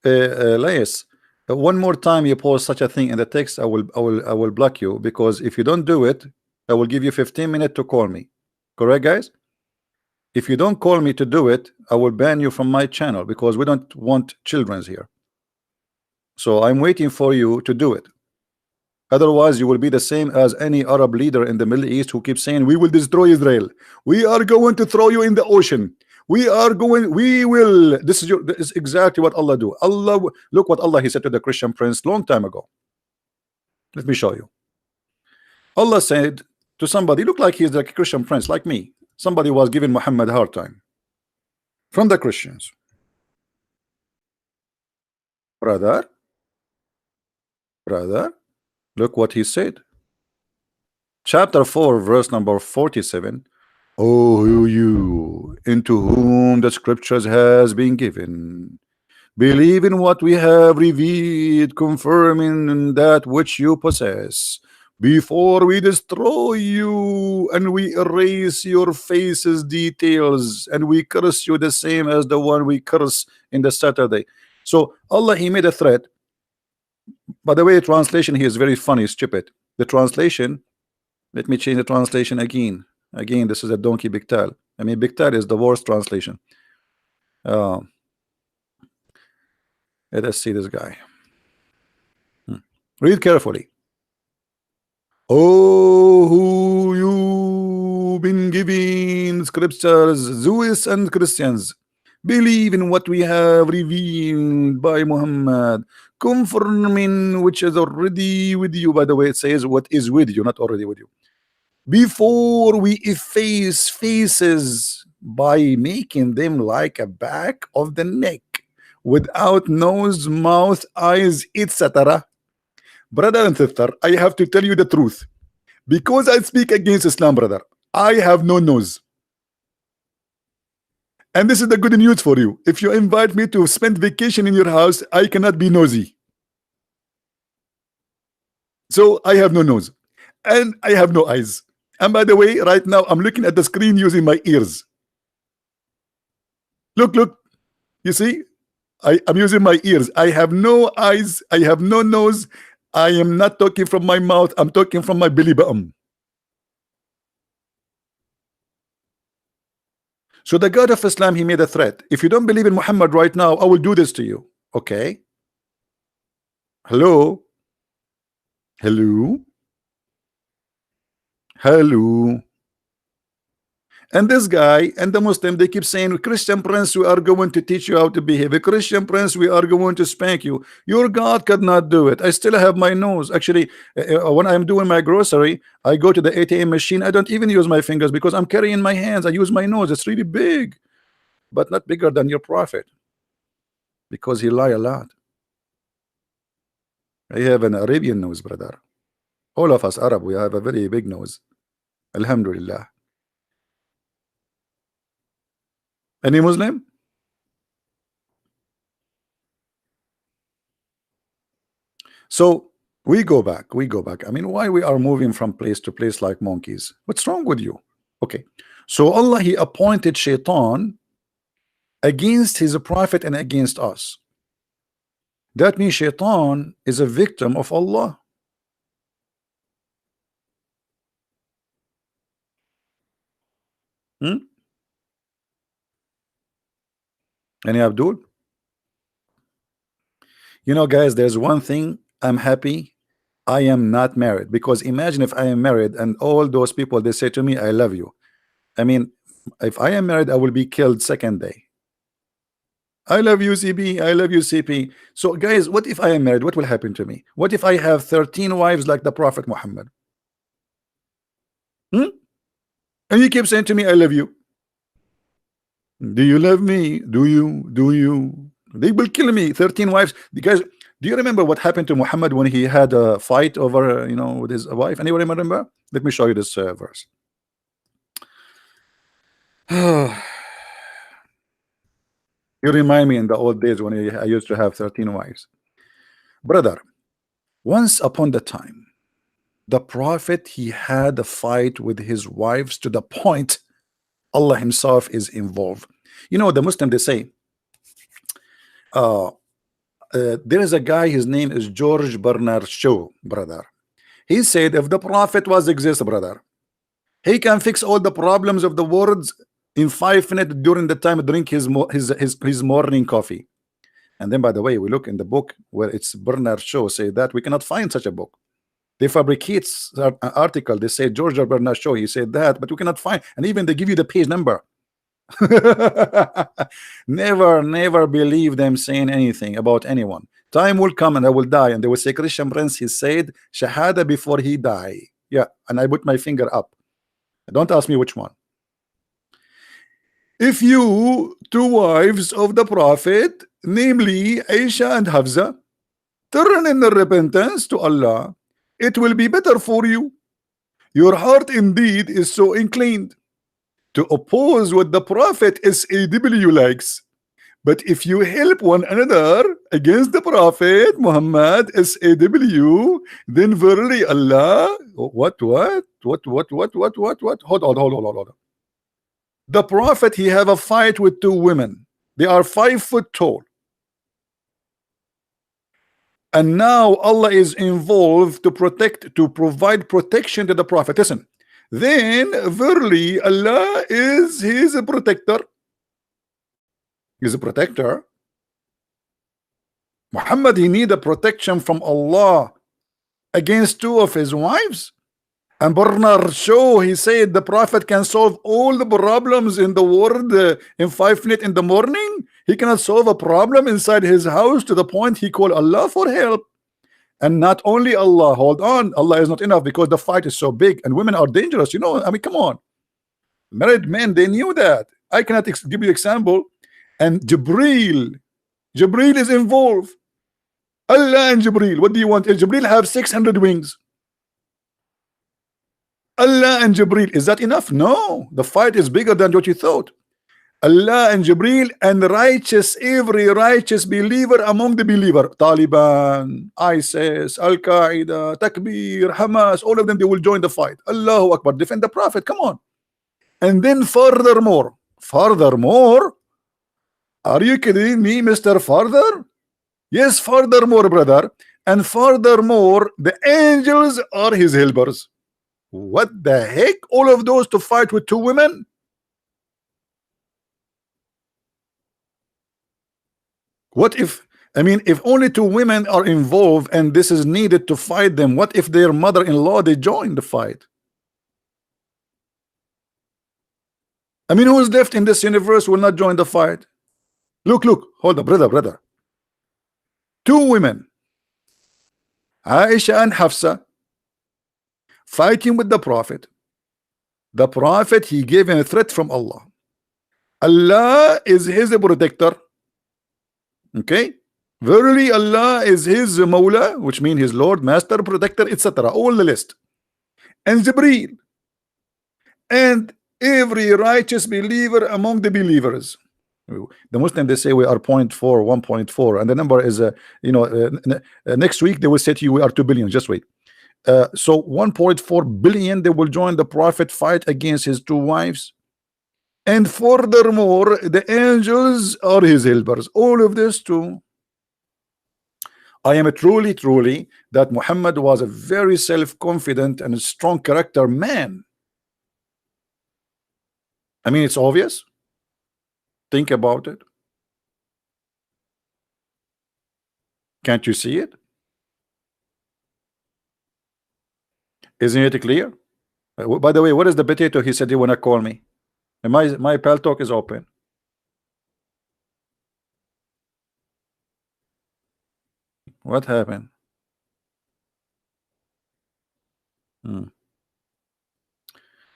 Speaker 1: Lais, one more time you post such a thing in the text, I will block you, because if you don't do it, I will give you 15 minutes to call me. Correct, guys? If you don't call me to do it, I will ban you from my channel, because we don't want children's here. So I'm waiting for you to do it. Otherwise, you will be the same as any Arab leader in the Middle East who keeps saying, we will destroy Israel. We are going to throw you in the ocean. We will. This is exactly what Allah do. Look what Allah, he said to the Christian prince long time ago. Let me show you. Allah said to somebody, look like he's like a Christian prince, like me. Somebody was giving Muhammad a hard time from the Christians. Brother, look what he said. Chapter 4, verse number 47. Oh, you into whom the scriptures has been given, believe in what we have revealed, confirming that which you possess, before we destroy you and we erase your faces details, and we curse you the same as the one we curse in the Saturday. So Allah, he made a threat. By the way, the translation here is very funny, stupid. The translation, let me change the translation again. This is a donkey Biktal. I mean, Biktal is the worst translation. Let us see this guy. Read carefully. Oh, who you been giving scriptures, Jews and Christians, believe in what we have revealed by Muhammad, confirming which is already with you. By the way, it says what is with you, not already with you. Before we efface faces by making them like a back of the neck, without nose, mouth, eyes, etc. Brother and sister, I have to tell you the truth. Because I speak against Islam, brother, I have no nose. And this is the good news for you. If you invite me to spend vacation in your house, I cannot be nosy. So I have no nose. And I have no eyes. And by the way, right now, I'm looking at the screen using my ears. Look. You see? I'm using my ears. I have no eyes. I have no nose. I am not talking from my mouth. I'm talking from my belly button. So the God of Islam, he made a threat. If you don't believe in Muhammad right now, I will do this to you. Okay? Hello? And this guy and the Muslim, they keep saying, Christian prince, we are going to teach you how to behave. A Christian prince, we are going to spank you. Your God could not do it. I still have my nose. Actually, when I'm doing my grocery, I go to the ATM machine. I don't even use my fingers because I'm carrying my hands. I use my nose. It's really big, but not bigger than your prophet, because he lie a lot. I have an Arabian nose, brother. All of us Arab, we have a very big nose. Alhamdulillah. Any Muslim? So we go back. I mean, why we are moving from place to place like monkeys? What's wrong with you? Okay. So Allah, he appointed Shaitan against his prophet and against us. That means Shaitan is a victim of Allah. Any Abdul? You know, guys, there's one thing I'm happy. I am not married, because imagine if I am married and all those people, they say to me, I love you. I mean, if I am married, I will be killed second day. I love you, CP. I love you, CP. So, guys, what if I am married? What will happen to me? What if I have 13 wives like the Prophet Muhammad? And you keep saying to me, I love you. Do you love me? Do you? They will kill me. 13 wives. Guys, do you remember what happened to Muhammad when he had a fight over, with his wife? Anyone remember? Let me show you this verse. You remind me in the old days when I used to have 13 wives. Brother, once upon the time, the prophet, he had a fight with his wives to the point Allah himself is involved. The Muslim, they say, there is a guy, his name is George Bernard Shaw, brother. He said if the prophet was exist, brother, he can fix all the problems of the world in 5 minutes during the time drink his morning coffee. And then, by the way, we look in the book where it's Bernard Shaw say that we cannot find such a book. They fabricate an article. They say George Bernard Shaw, he said that, but we cannot find. And even they give you the page number. Never believe them saying anything about anyone. Time will come and I will die, and they will say Christian Prince, he said Shahada before he die. Yeah, and I put my finger up. Don't ask me which one. If you two wives of the prophet, namely Aisha and Hafsa, turn in repentance to Allah, it will be better for you. Your heart indeed is so inclined to oppose what the prophet SAW likes. But if you help one another against the prophet Muhammad SAW, then verily Allah, what? Hold on. The prophet, he have a fight with two women. They are 5 foot tall. And now Allah is involved to provide protection to the prophet. Listen, then verily Allah is his protector. He's a protector. Muhammad, he need a protection from Allah against two of his wives. And Bernard Shaw, he said the prophet can solve all the problems in the world in 5 minutes in the morning. He cannot solve a problem inside his house to the point he called Allah for help. And not only Allah, hold on, Allah is not enough because the fight is so big and women are dangerous. You know, I mean, come on. Married men, they knew that. I cannot give you example. And Jibreel is involved. Allah and Jibreel, what do you want? Jibreel have 600 wings. Allah and Jibreel, is that enough? No, the fight is bigger than what you thought. Allah and Jibreel and every righteous believer among the believer, Taliban, ISIS, Al-Qaeda, Takbir, Hamas, all of them, they will join the fight. Allahu Akbar, defend the prophet, come on. And then furthermore, are you kidding me, Mr. Further? Yes, furthermore, brother. And furthermore, the angels are his helpers. What the heck? All of those to fight with two women? What if, I mean, if only two women are involved and this is needed to fight them, what if their mother-in-law, they join the fight? I mean, who is left in this universe will not join the fight? Look, hold on, brother. Two women, Aisha and Hafsa, fighting with the prophet. The prophet, he gave him a threat from Allah. Allah is his protector. Okay, verily Allah is his Mawla, which means his Lord, Master, Protector, etc. All the list. And Jibreel and every righteous believer among the believers. The Muslim, they say we are 0.4, 1.4, and the number is next week they will say to you we are 2 billion. Just wait. So 1.4 billion, they will join the prophet fight against his two wives. And furthermore, the angels are his helpers. All of this too. I am truly that Muhammad was a very self-confident and strong character man. I mean, it's obvious. Think about it. Can't you see it? Isn't it clear? By the way, what is the potato? He said he wanna call me. And my pal talk is open. What happened?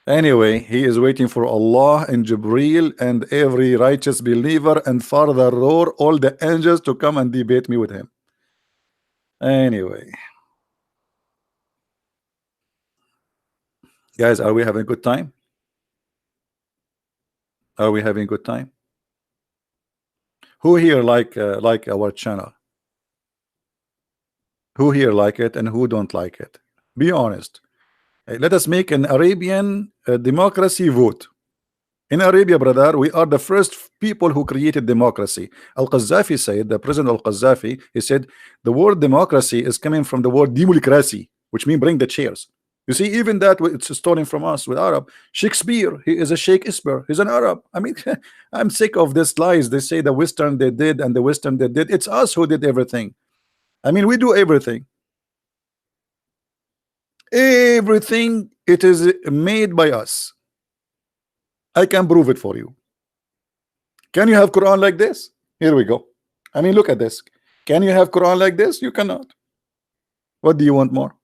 Speaker 1: Anyway, he is waiting for Allah and Jibreel and every righteous believer and furthermore all the angels to come and debate me with him. Anyway, guys, are we having a good time? Are we having a good time? Who here like our channel? Who here like it and who don't like it? Be honest. Let us make an Arabian democracy vote. In Arabia, brother, we are the first people who created democracy. Al-Qaddafi said, the president Al-Qaddafi, he said, the word democracy is coming from the word democracy, which means bring the chairs. You see, even that it's stolen from us with Arab. Shakespeare, he is a Shakespeare. He's an Arab. I mean, I'm sick of this lies. They say the Western they did and the Western they did. It's us who did everything. I mean, we do everything. Everything, it is made by us. I can prove it for you. Can you have Quran like this? Here we go. I mean, look at this. Can you have Quran like this? You cannot. What do you want more?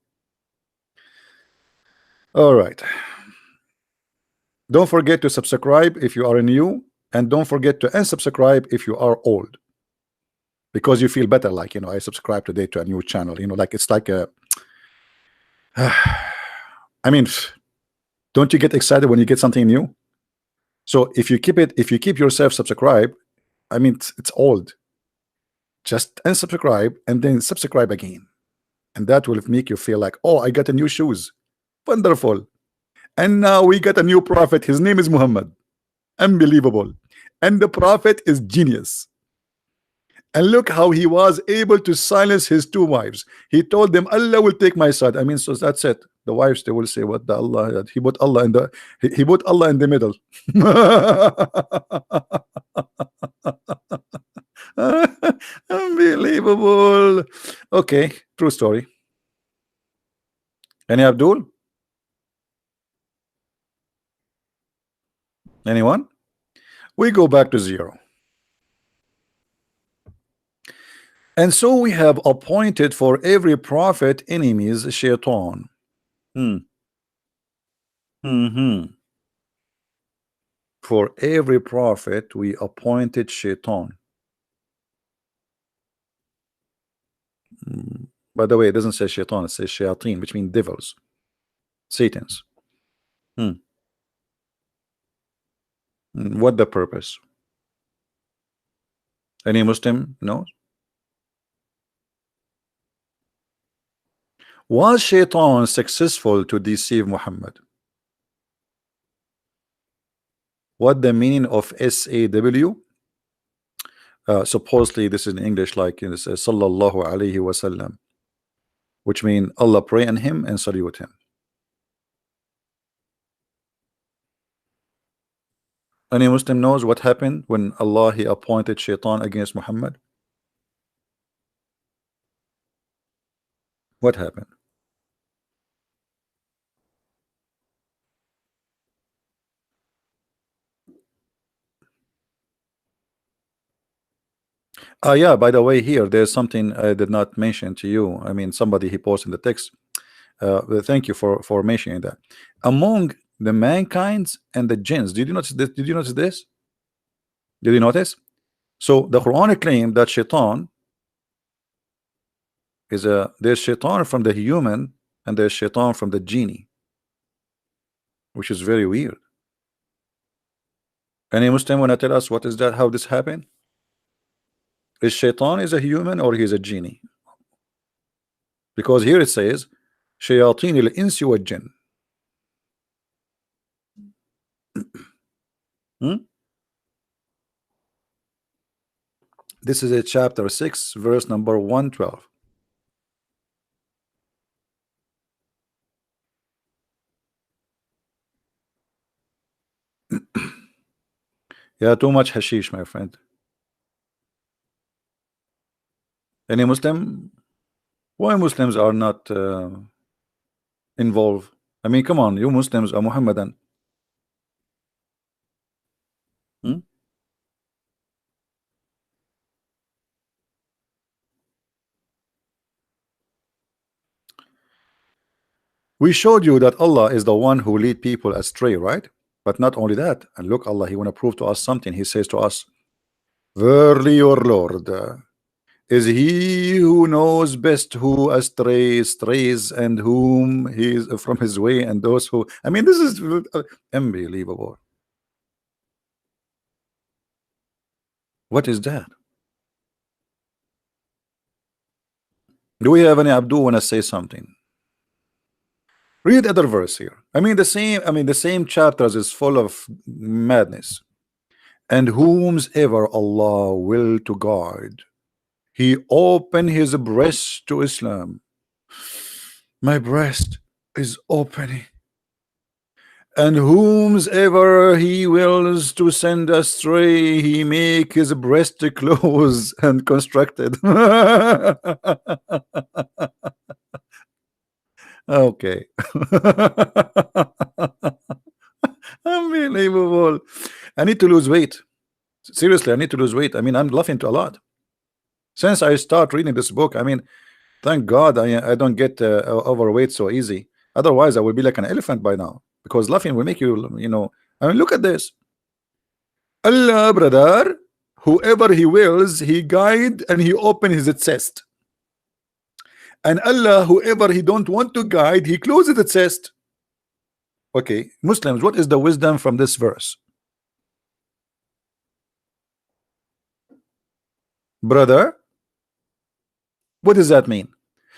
Speaker 1: All right. Don't forget to subscribe if you are new, and don't forget to unsubscribe if you are old, because you feel better. Like, I subscribe today to a new channel. Like it's like a. I mean, don't you get excited when you get something new? So if you keep yourself subscribed, I mean, it's old. Just unsubscribe and then subscribe again, and that will make you feel like, oh, I got a new shoes, wonderful. And now we got a new prophet. His name is Muhammad. Unbelievable. And the prophet is genius. And look how he was able to silence his two wives. He told them, Allah will take my side. I mean, so that's it. The wives, they will say, what the Allah, he put Allah in he put Allah in the middle. Unbelievable. Okay, true story. Any Abdul? Anyone? We go back to 0. And so we have appointed for every prophet enemies, shaitan. For every prophet we appointed shaitan. By the way, it doesn't say shaitan, it says shayateen, which means devils, satans. What the purpose? Any Muslim knows? Was shaitan successful to deceive Muhammad? What the meaning of SAW? Supposedly this is in English, like it says sallallahu alaihi wasallam, which means Allah pray on him and salute him. Any Muslim knows what happened when Allah he appointed shaitan against Muhammad? What happened? Yeah, by the way, here there's something I did not mention to you. I mean, somebody he posted in the text. Thank you for mentioning that. Among the mankind's and the jinns, did you notice this? Did you notice this? Did you notice? So the Quran claimed that shaitan is there's shaitan from the human and there's shaitan from the genie, which is very weird. Any Muslim want to tell us what is that? How this happened? Is shaitan is a human or he's a genie? Because here it says shayateen al-insi wa jinn. This is a chapter 6, verse number 112. Yeah, too much hashish, my friend. Any Muslim? Why Muslims are not involved? I mean, come on, you Muslims are Muhammadan. We showed you that Allah is the one who lead people astray, right? But not only that, and look, Allah, he want to prove to us something. He says to us, verily your Lord is he who knows best who strays and whom he is from his way, and those who, I mean, this is unbelievable. What is that? Do we have any Abdul want to say something? Read other verse here. I mean the same chapters is full of madness. And whomsoever Allah will to guide, He open his breast to Islam. My breast is opening. And whomsoever He wills to send astray, He make his breast close and constructed. Okay. Unbelievable. I need to lose weight. Seriously, I need to lose weight. I mean, I'm laughing to a lot. Since I start reading this book, I mean, thank God I don't get overweight so easy. Otherwise, I would be like an elephant by now. Because laughing will make you, I mean, look at this. Allah, brother, whoever He wills, He guide and He open his chest. And Allah, whoever He don't want to guide, He closes the chest. Okay, Muslims, what is the wisdom from this verse? Brother, what does that mean?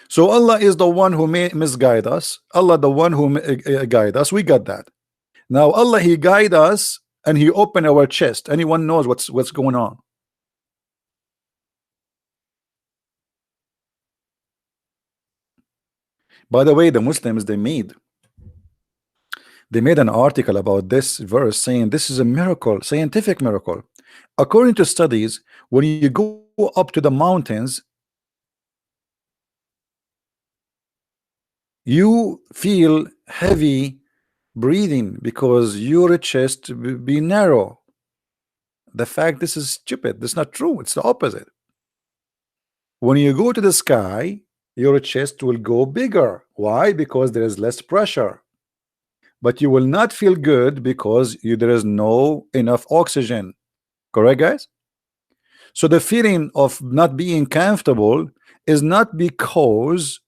Speaker 1: So Allah is the one who may misguide us. Allah the one who guide us. We got that. Now Allah, He guide us and He open our chest. Anyone knows what's going on? By the way, the Muslims, they made an article about this verse saying this is a miracle, scientific miracle. According to studies, when you go up to the mountains, you feel heavy breathing because your chest be narrow. The fact this is stupid. That's not true. It's the opposite. When you go to the sky, your chest will go bigger. Why? Because there is less pressure. But you will not feel good because there is no enough oxygen. Correct, guys? So the feeling of not being comfortable is not because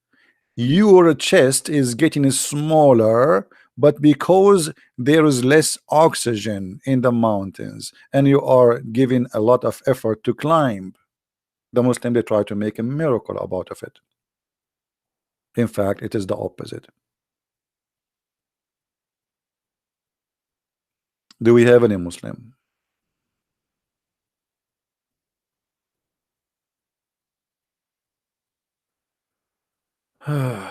Speaker 1: your chest is getting smaller, but because there is less oxygen in the mountains and you are giving a lot of effort to climb. The Muslim, they try to make a miracle about of it. In fact, it is the opposite. Do we have any Muslim? Hmm.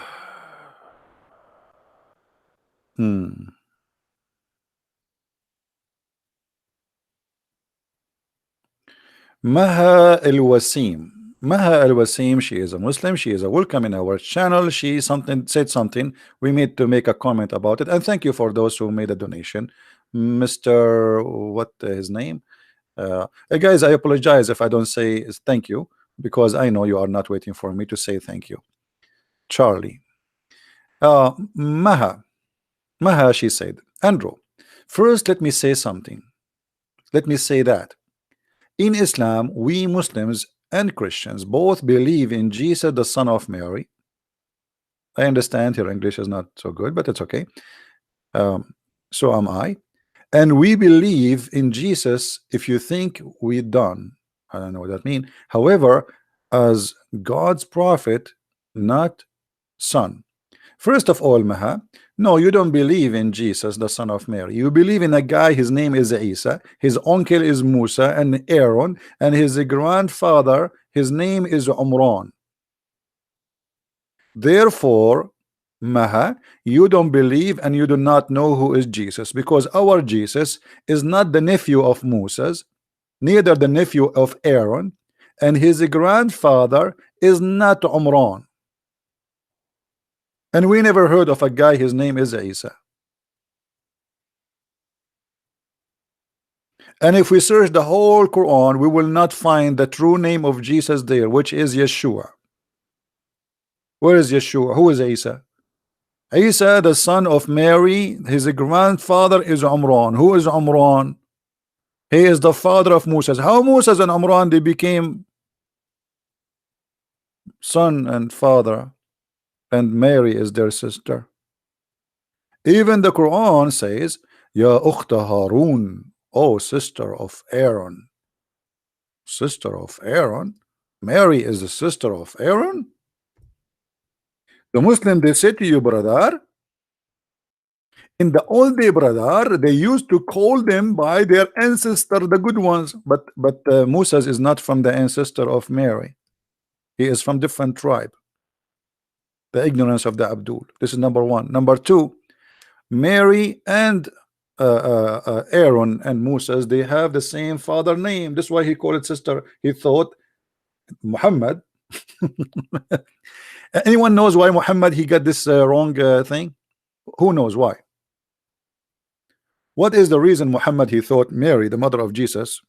Speaker 1: Maha Al Wasim. Maha Al Wasim, she is a Muslim, she is a welcome in our channel. She said something. We need to make a comment about it. And thank you for those who made a donation. Mr. What his name? Guys, I apologize if I don't say thank you, because I know you are not waiting for me to say thank you. Charlie. Maha. Maha, she said, Andrew, first let me say something. Let me say that in Islam, we Muslims and Christians both believe in Jesus, the son of Mary. I understand your English is not so good, but it's okay. So am I. And we believe in Jesus. If you think we done, I don't know what that means. However, as God's prophet, not son. First of all, Maha, no, you don't believe in Jesus, the son of Mary. You believe in a guy, his name is Isa, his uncle is Musa and Aaron, and his grandfather, his name is Umran. Therefore, Maha, you don't believe and you do not know who is Jesus, because our Jesus is not the nephew of Moses, neither the nephew of Aaron, and his grandfather is not Umran. And we never heard of a guy, his name is Isa. And if we search the whole Quran, we will not find the true name of Jesus there, which is Yeshua. Where is Yeshua? Who is Isa? Isa, the son of Mary, his grandfather is Umran. Who is Umran? He is the father of Moses. How Moses and Umran they became son and father, and Mary is their sister. Even the Quran says, Ya ukhta Harun, oh sister of Aaron. Sister of Aaron? Mary is the sister of Aaron? The Muslim, they say to you, brother, In the old day, brother, they used to call them by their ancestor, the good ones. But Moses is not from the ancestor of Mary. He is from different tribe. The ignorance of the Abdul. This is number one. Number two, Mary and Aaron and Moses, they have the same father name. That's why he called it sister. He thought Muhammad. Anyone knows why Muhammad he got this wrong thing? Who knows why? What is the reason Muhammad he thought Mary, the mother of Jesus,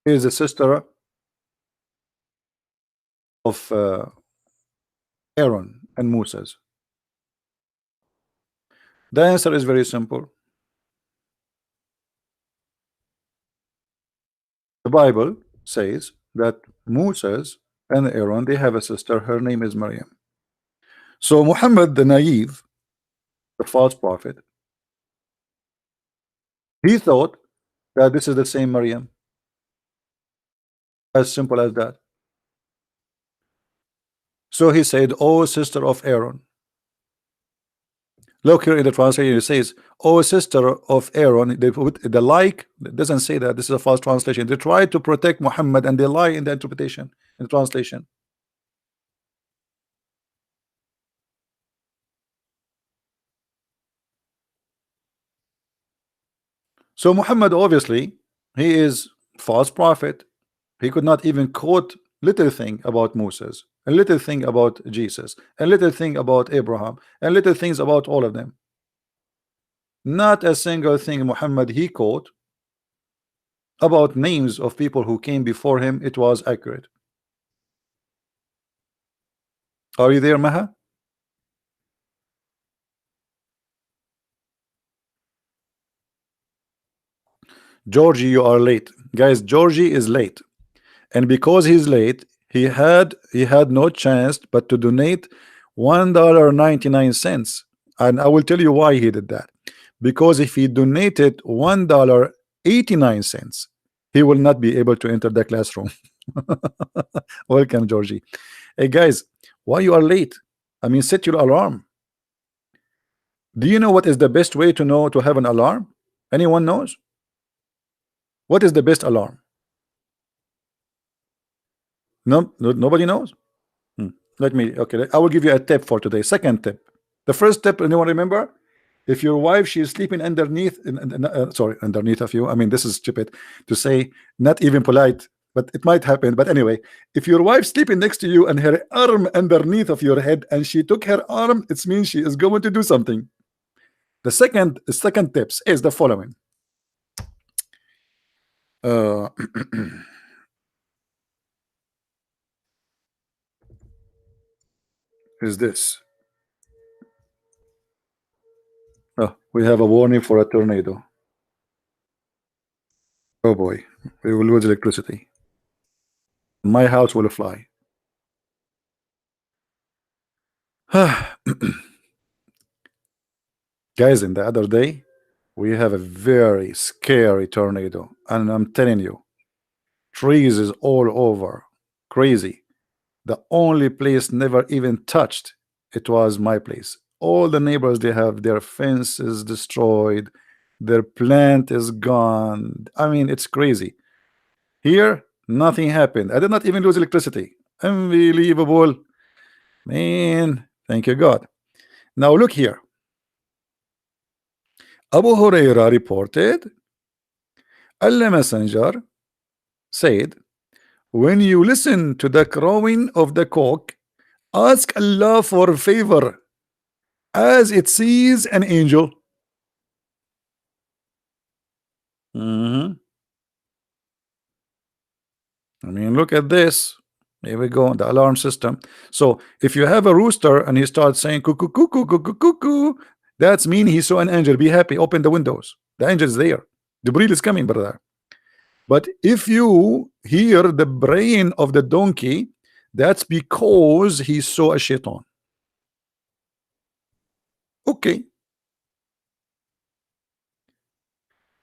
Speaker 1: is the sister of Aaron and Moses? The answer is very simple. The Bible says that Moses and Aaron, they have a sister. Her name is Maryam. So Muhammad the naive, the false prophet, he thought that this is the same Maryam. As simple as that. So he said, "Oh, sister of Aaron." Look here in the translation, it says, "Oh, sister of Aaron." They put the like. It doesn't say that. This is a false translation. They try to protect Muhammad and they lie in the interpretation, in the translation. So Muhammad, obviously, he is false prophet. He could not even quote little thing about Moses, a little thing about Jesus, a little thing about Abraham, and little things about all of them. Not a single thing Muhammad he quote about names of people who came before him. It was accurate. Are you there, Maha? Georgie, you are late. Guys, Georgie is late. And because he's late, he had no chance but to donate $1.99. And I will tell you why he did that. Because if he donated $1.89, he will not be able to enter the classroom. Welcome, Georgie. Hey guys, why you are late? I mean, set your alarm. Do you know what is the best way to know to have an alarm? Anyone knows? What is the best alarm? No, nobody knows. Let me, okay, I will give you a tip for today. Second tip. The first tip, anyone remember? If your wife, she is sleeping underneath, sorry, underneath of you. I mean, this is stupid to say, not even polite, but it might happen. But anyway, if your wife sleeping next to you and her arm underneath of your head and she took her arm, it means she is going to do something. The second tips is the following. Is this. Oh, we have a warning for a tornado. Oh boy, we will lose electricity. My house will fly. Guys, in the other day, we have a very scary tornado, and I'm telling you, trees is all over, crazy. The only place never even touched, it was my place. All the neighbors, they have their fences destroyed, their plant is gone. I mean, it's crazy. Here, nothing happened. I did not even lose electricity. Unbelievable, man. Thank you, God. Now look here. Abu Huraira reported, Allah Messenger said, when you listen to the crowing of the cock, ask Allah for favor as it sees an angel. I mean, look at this. Here we go, the alarm system. So if you have a rooster and he starts saying cuckoo, cuckoo, cuckoo, cuckoo, that's mean he saw an angel. Be happy, open the windows. The angel is there. Jibril is coming, brother. But if you hear the braying of the donkey, that's because he saw a shaitan. Okay.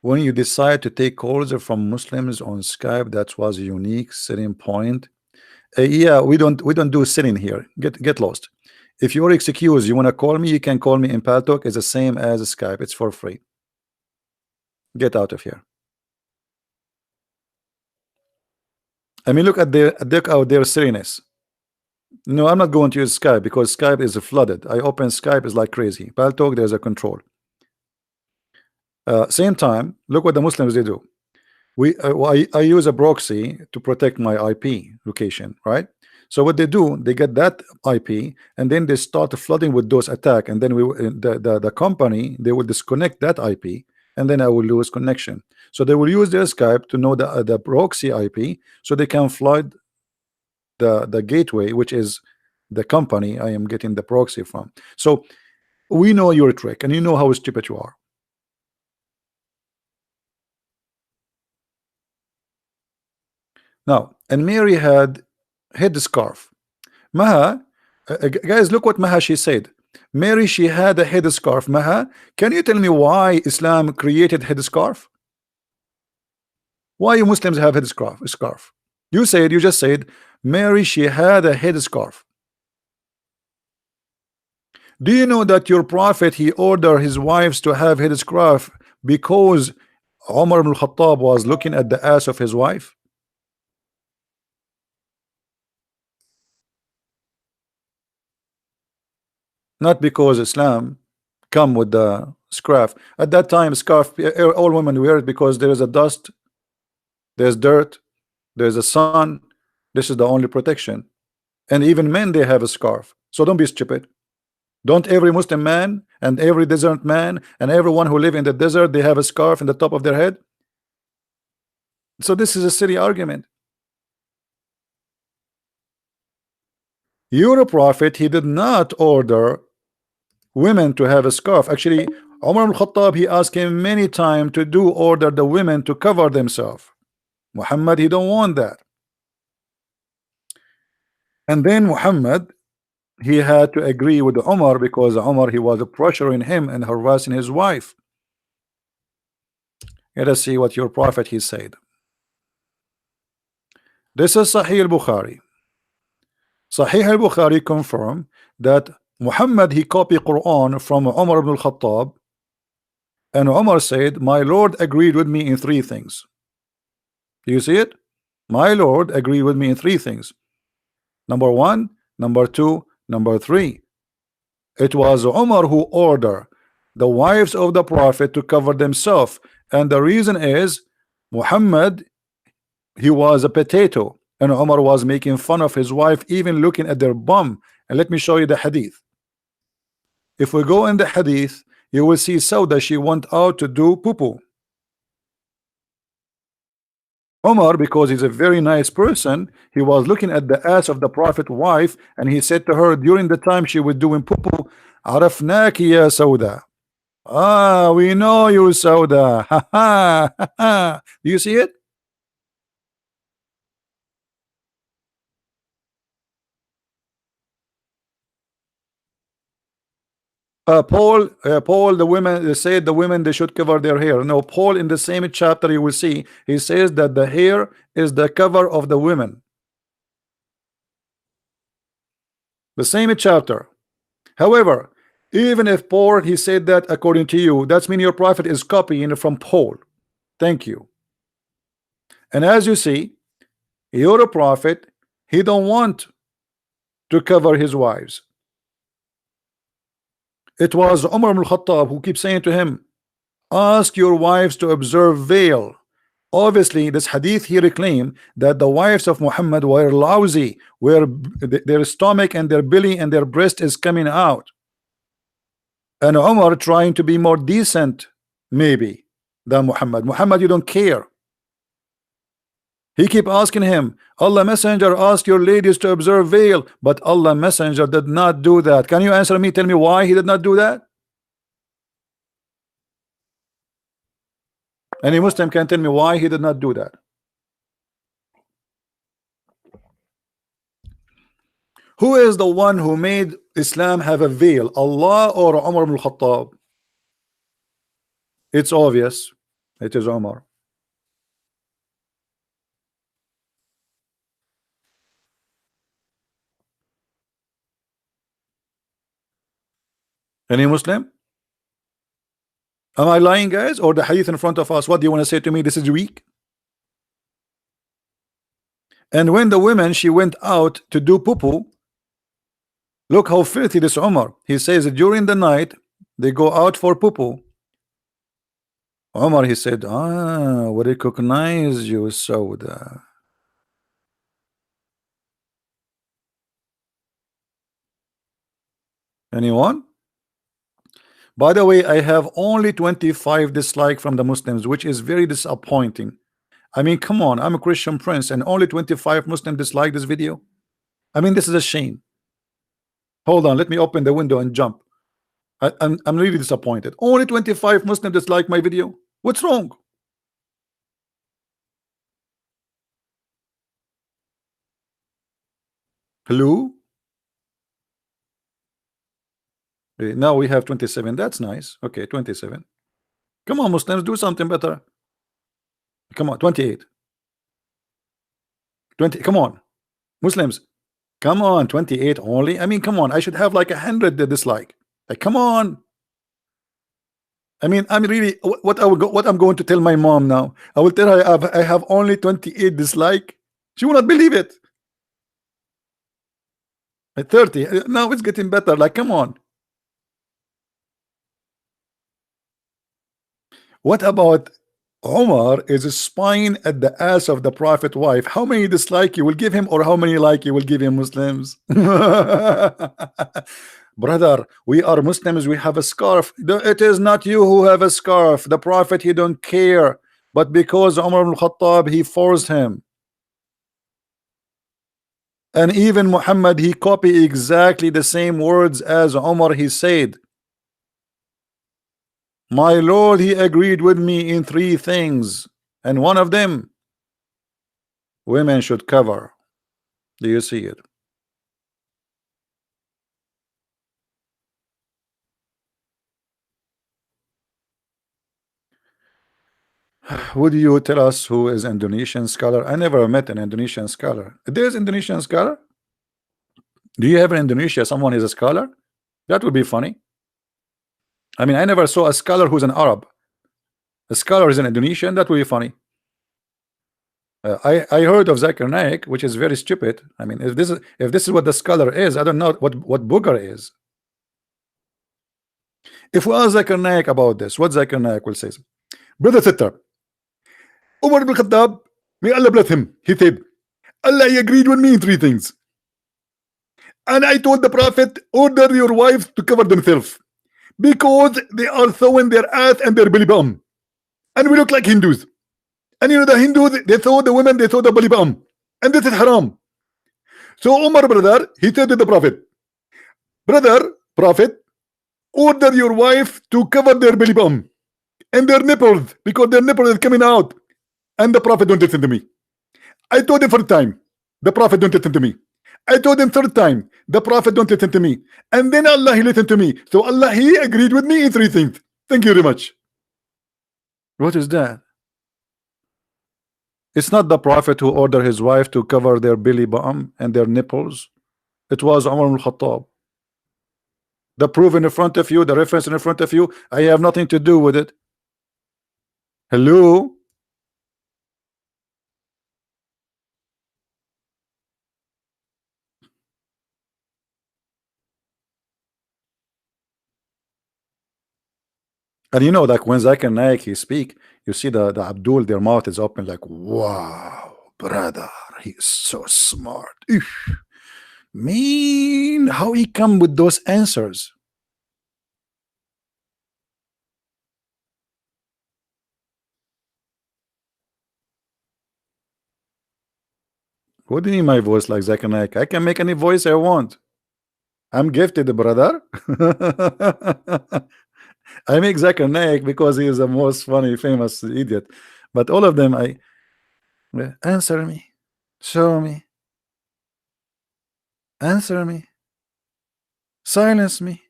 Speaker 1: When you decide to take calls from Muslims on Skype, that was a unique selling point. Yeah, we don't do sitting here. Get lost. If you're excused, you want to call me, you can call me in Paltalk. It's the same as Skype. It's for free. Get out of here. I mean, look at their silliness. No, I'm not going to use Skype because Skype is flooded. I open Skype is like crazy. Paltalk, there's a control. Same time, look what the Muslims they do. I use a proxy to protect my IP location, right? So what they do, they get that IP and then they start flooding with those attack, and then the company they will disconnect that IP, and then I will lose connection. So they will use their Skype to know the proxy IP, so they can flood the gateway, which is the company I am getting the proxy from. So we know your trick, and you know how stupid you are. Now, and Mary had headscarf. Maha, guys, look what Maha she said. Mary, she had a headscarf. Maha, can you tell me why Islam created headscarf? Why you Muslims have headscarf? Scarf. You just said Mary, she had a headscarf. Do you know that your prophet he ordered his wives to have headscarf because Umar ibn Khattab was looking at the ass of his wife? Not because Islam come with the scarf. At that time, scarf all women wear it because there is a dust, there's dirt, there's a sun. This is the only protection. And even men they have a scarf. So don't be stupid. Don't every Muslim man and every desert man and everyone who live in the desert they have a scarf in the top of their head? So this is a silly argument. Your prophet he did not order women to have a scarf. Actually, Umar al-Khattab he asked him many times to do order the women to cover themselves. Muhammad he don't want that. And then Muhammad he had to agree with Umar because Umar he was pressuring him and harassing his wife. Let us see what your prophet he said. This is Sahih al-Bukhari. Sahih al-Bukhari confirm that Muhammad he copied Quran from Umar ibn al-Khattab, and Umar said, my Lord agreed with me in three things. You see it? My Lord agreed with me in three things. Number one, number two, number three. It was Umar who ordered the wives of the Prophet to cover themselves, and the reason is Muhammad he was a potato, and Umar was making fun of his wife, even looking at their bum. And let me show you the hadith. If we go in the hadith, you will see Sauda, she went out to do poo-poo. Umar, because he's a very nice person, he was looking at the ass of the Prophet wife, and he said to her during the time she was doing poo-poo, Arafnaki ya Sauda. Ah, we know you, Sauda. Ha ha ha ha. Do you see it? Paul, the women they said the women they should cover their hair. No, Paul in the same chapter you will see he says that the hair is the cover of the women. The same chapter. However, even if Paul he said that according to you, that's mean your prophet is copying from Paul. Thank you. And as you see, your prophet he don't want to cover his wives. It was Umar ibn Khattab who keeps saying to him, ask your wives to observe veil. Obviously, this hadith here claim that the wives of Muhammad were lousy, where their stomach and their belly and their breast is coming out. And Umar trying to be more decent, maybe, than Muhammad. Muhammad, you don't care. He keep asking him, Allah Messenger, ask your ladies to observe veil, but Allah Messenger did not do that. Can you answer me? Tell me why he did not do that? Any Muslim can tell me why he did not do that. Who is the one who made Islam have a veil, Allah or Umar ibn Khattab? It's obvious. It is Umar. Any Muslim? Am I lying, guys? Or the hadith in front of us? What do you want to say to me? This is weak. And when the woman, she went out to do poo-poo, look how filthy this Umar. He says that during the night they go out for poo-poo. Umar, he said, we recognize you, Sauda. Anyone? By the way, I have only 25 dislike from the Muslims, which is very disappointing. I mean, come on, I'm a Christian prince and only 25 Muslims dislike this video. I mean, this is a shame. Hold on, let me open the window and jump. I'm really disappointed. Only 25 Muslims dislike my video. What's wrong? Hello? Now we have 27. That's nice. Okay, 27. Come on, Muslims, do something better. Come on, 28. 20. Come on, Muslims. Come on, 28 only. I mean, come on. I should have like 100 dislike. Like, come on. I mean, I'm really what I'm going to tell my mom now. I will tell her I have only 28 dislike. She will not believe it. At 30. Now it's getting better. Like, come on. What about Omar is spying at the ass of the Prophet wife? How many dislike you will give him, or how many like you will give him, Muslims? Brother, we are Muslims, we have a scarf. It is not you who have a scarf. The Prophet, he don't care. But because Umar ibn Khattab, he forced him. And even Muhammad, he copied exactly the same words as Umar, he said. My Lord, he agreed with me in 3 things, and one of them, women should cover. Do you see it? Would you tell us who is Indonesian scholar? I never met an Indonesian scholar. There's Indonesian scholar? Do you have in Indonesia someone is a scholar? That would be funny. I mean, I never saw a scholar who's an Arab. A scholar is an Indonesian. That would be funny. I heard of Zakir Naik, which is very stupid. I mean, if this is what the scholar is, I don't know what booger is. If we ask Zakir Naik about this, what Zakir Naik will say? Brother sister, Umar ibn Khattab, may Allah bless him, he said, Allah agreed with me in 3 things. And I told the Prophet, order your wives to cover themselves, because they are throwing their ass and their belly button. And we look like Hindus. And you know the Hindus, they throw the women, they throw the belly button. And this is haram. So Umar, brother, he said to the Prophet, brother, Prophet, order your wife to cover their belly button and their nipples, because their nipple is coming out. And the Prophet don't listen to me. I told him 1st time, the Prophet don't listen to me. I told him 3rd time, the Prophet don't listen to me. And then Allah, he listened to me. So Allah, he agreed with me in 3 things. Thank you very much. What is that? It's not the Prophet who ordered his wife to cover their belly button and their nipples. It was Umar ibn Khattab. The proof in front of you, the reference in front of you, I have nothing to do with it. Hello? And you know, like when Zakir Naik he speak, you see the Abdul, their mouth is open like, wow, brother, he's so smart. Eesh. Man, how he come with those answers? What do you mean my voice like Zakir Naik? I can make any voice I want. I'm gifted, brother. I make Zakir Naik because he is the most funny, famous idiot. But all of them, I answer me, show me, answer me, silence me.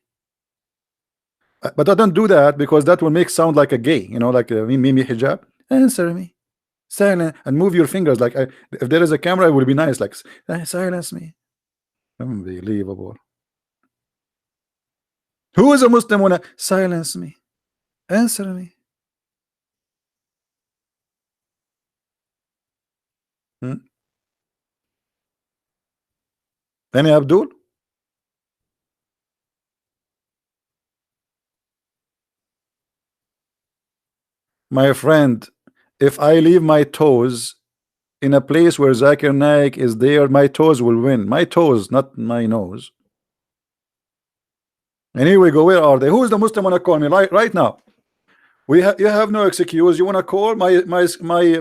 Speaker 1: But I don't do that because that will make sound like a gay, you know, like Mimi hijab. Answer me, silence, and move your fingers. Like if there is a camera, it would be nice. Like silence me. Unbelievable. Who is a Muslim wanna silence me? Answer me. Hmm? Any Abdul? My friend, if I leave my toes in a place where Zakir Naik is there, my toes will win. My toes, not my nose. And here we go. Where are they? Who is the Muslim wanna call me right now? You have no excuse. You wanna call? My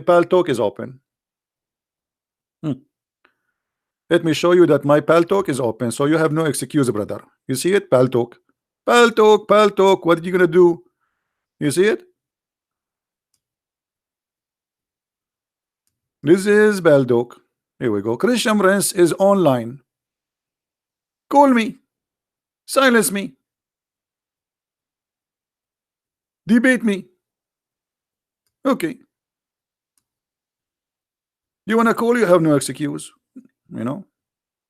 Speaker 1: pal talk is open. Hmm. Let me show you that my pal talk is open, so you have no excuse, brother. You see it? Pal talk. Pal talk, pal talk. What are you gonna do? You see it? This is pal talk. Here we go. Christian Prince is online. Call me. Silence me. Debate me. Okay. You wanna call? You have no excuse. You know.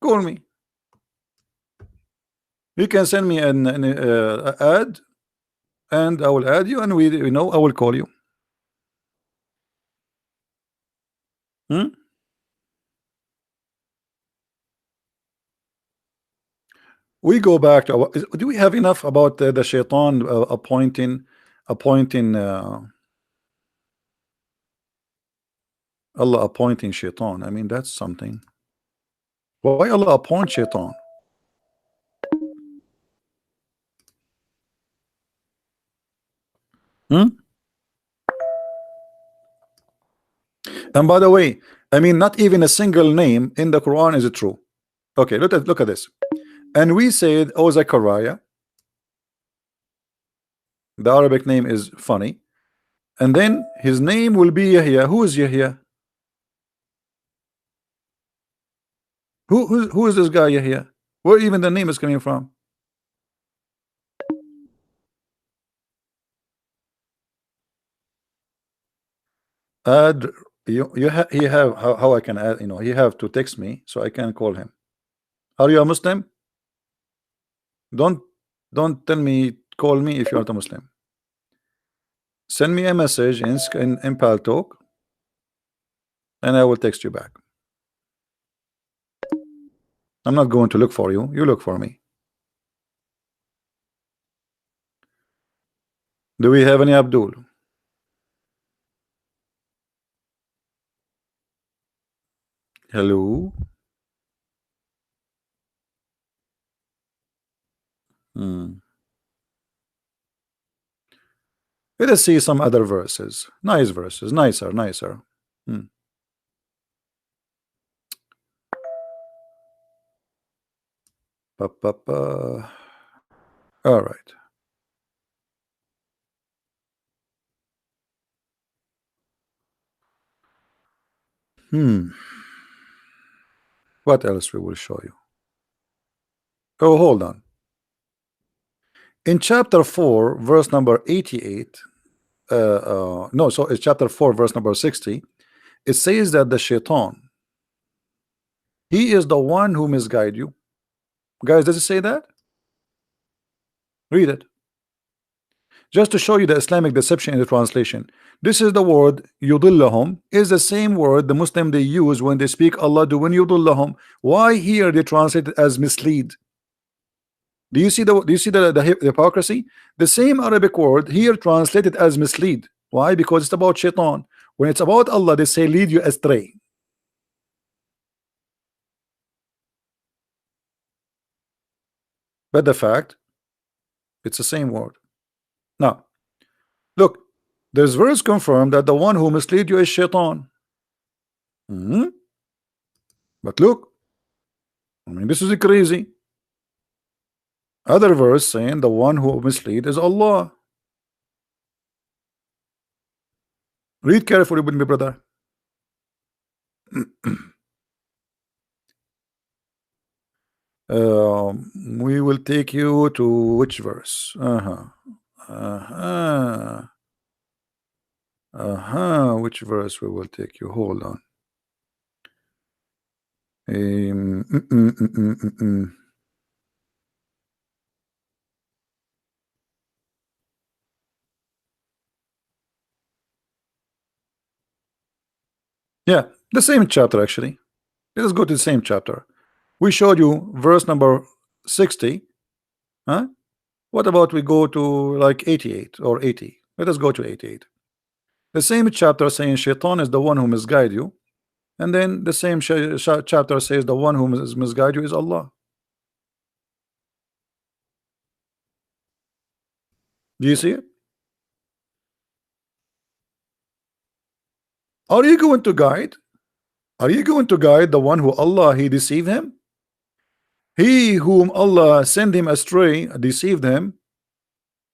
Speaker 1: Call me. You can send me an ad, and I will add you, and I will call you. Hmm? We go back to do we have enough about the shaitan appointing Allah appointing shaitan? I mean, that's something. Why Allah appoint shaitan? Hmm? And by the way, I mean, not even a single name in the Quran is true. Okay, look at this. And we said, oh, Zechariah, the Arabic name is funny, and then his name will be Yahya. Who is Yahya? Who is this guy Yahya? Where even the name is coming from? Add he have how I can add, he have to text me so I can call him. Are you a Muslim? Don't tell me call me if you're not a Muslim. Send me a message in Pal Talk, and I will text you back. I'm not going to look for you. You look for me. Do we have any Abdul? Hello. Hmm. Let us see some other verses. Nice verses. Nicer. Hmm. Pa, pa, pa. All right. Hmm. What else we will show you? Oh, hold on. In chapter 4, verse number 88, no, so it's chapter 4, verse number 60, it says that the shaitan, he is the one who misguide you. Guys, does it say that? Read it. Just to show you the Islamic deception in the translation. This is the word yudillahum, is the same word the Muslim they use when they speak Allah do when yudillahum. Why here they translate it as mislead? Do you see the hypocrisy? The same Arabic word here translated as mislead. Why? Because it's about shaitan. When it's about Allah, they say lead you astray. But the fact, it's the same word. Now, look, there's verse confirmed that the one who mislead you is shaitan. Hmm? But look, I mean, this is crazy. Other verse saying the one who mislead is Allah. Read carefully with me, brother. We will take you to which verse? Which verse we will take you? Hold on. Um, mm, mm, mm, mm, mm, mm. Yeah, the same chapter actually. Let us go to the same chapter. We showed you verse number 60. Huh? What about we go to like 88 or 80? Let us go to 88. The same chapter saying Shaitan is the one who misguide you, and then the same chapter says the one who misguide you is Allah. Do you see it? Are you going to guide? Are you going to guide the one who Allah he deceived him? He whom Allah sent him astray deceived him.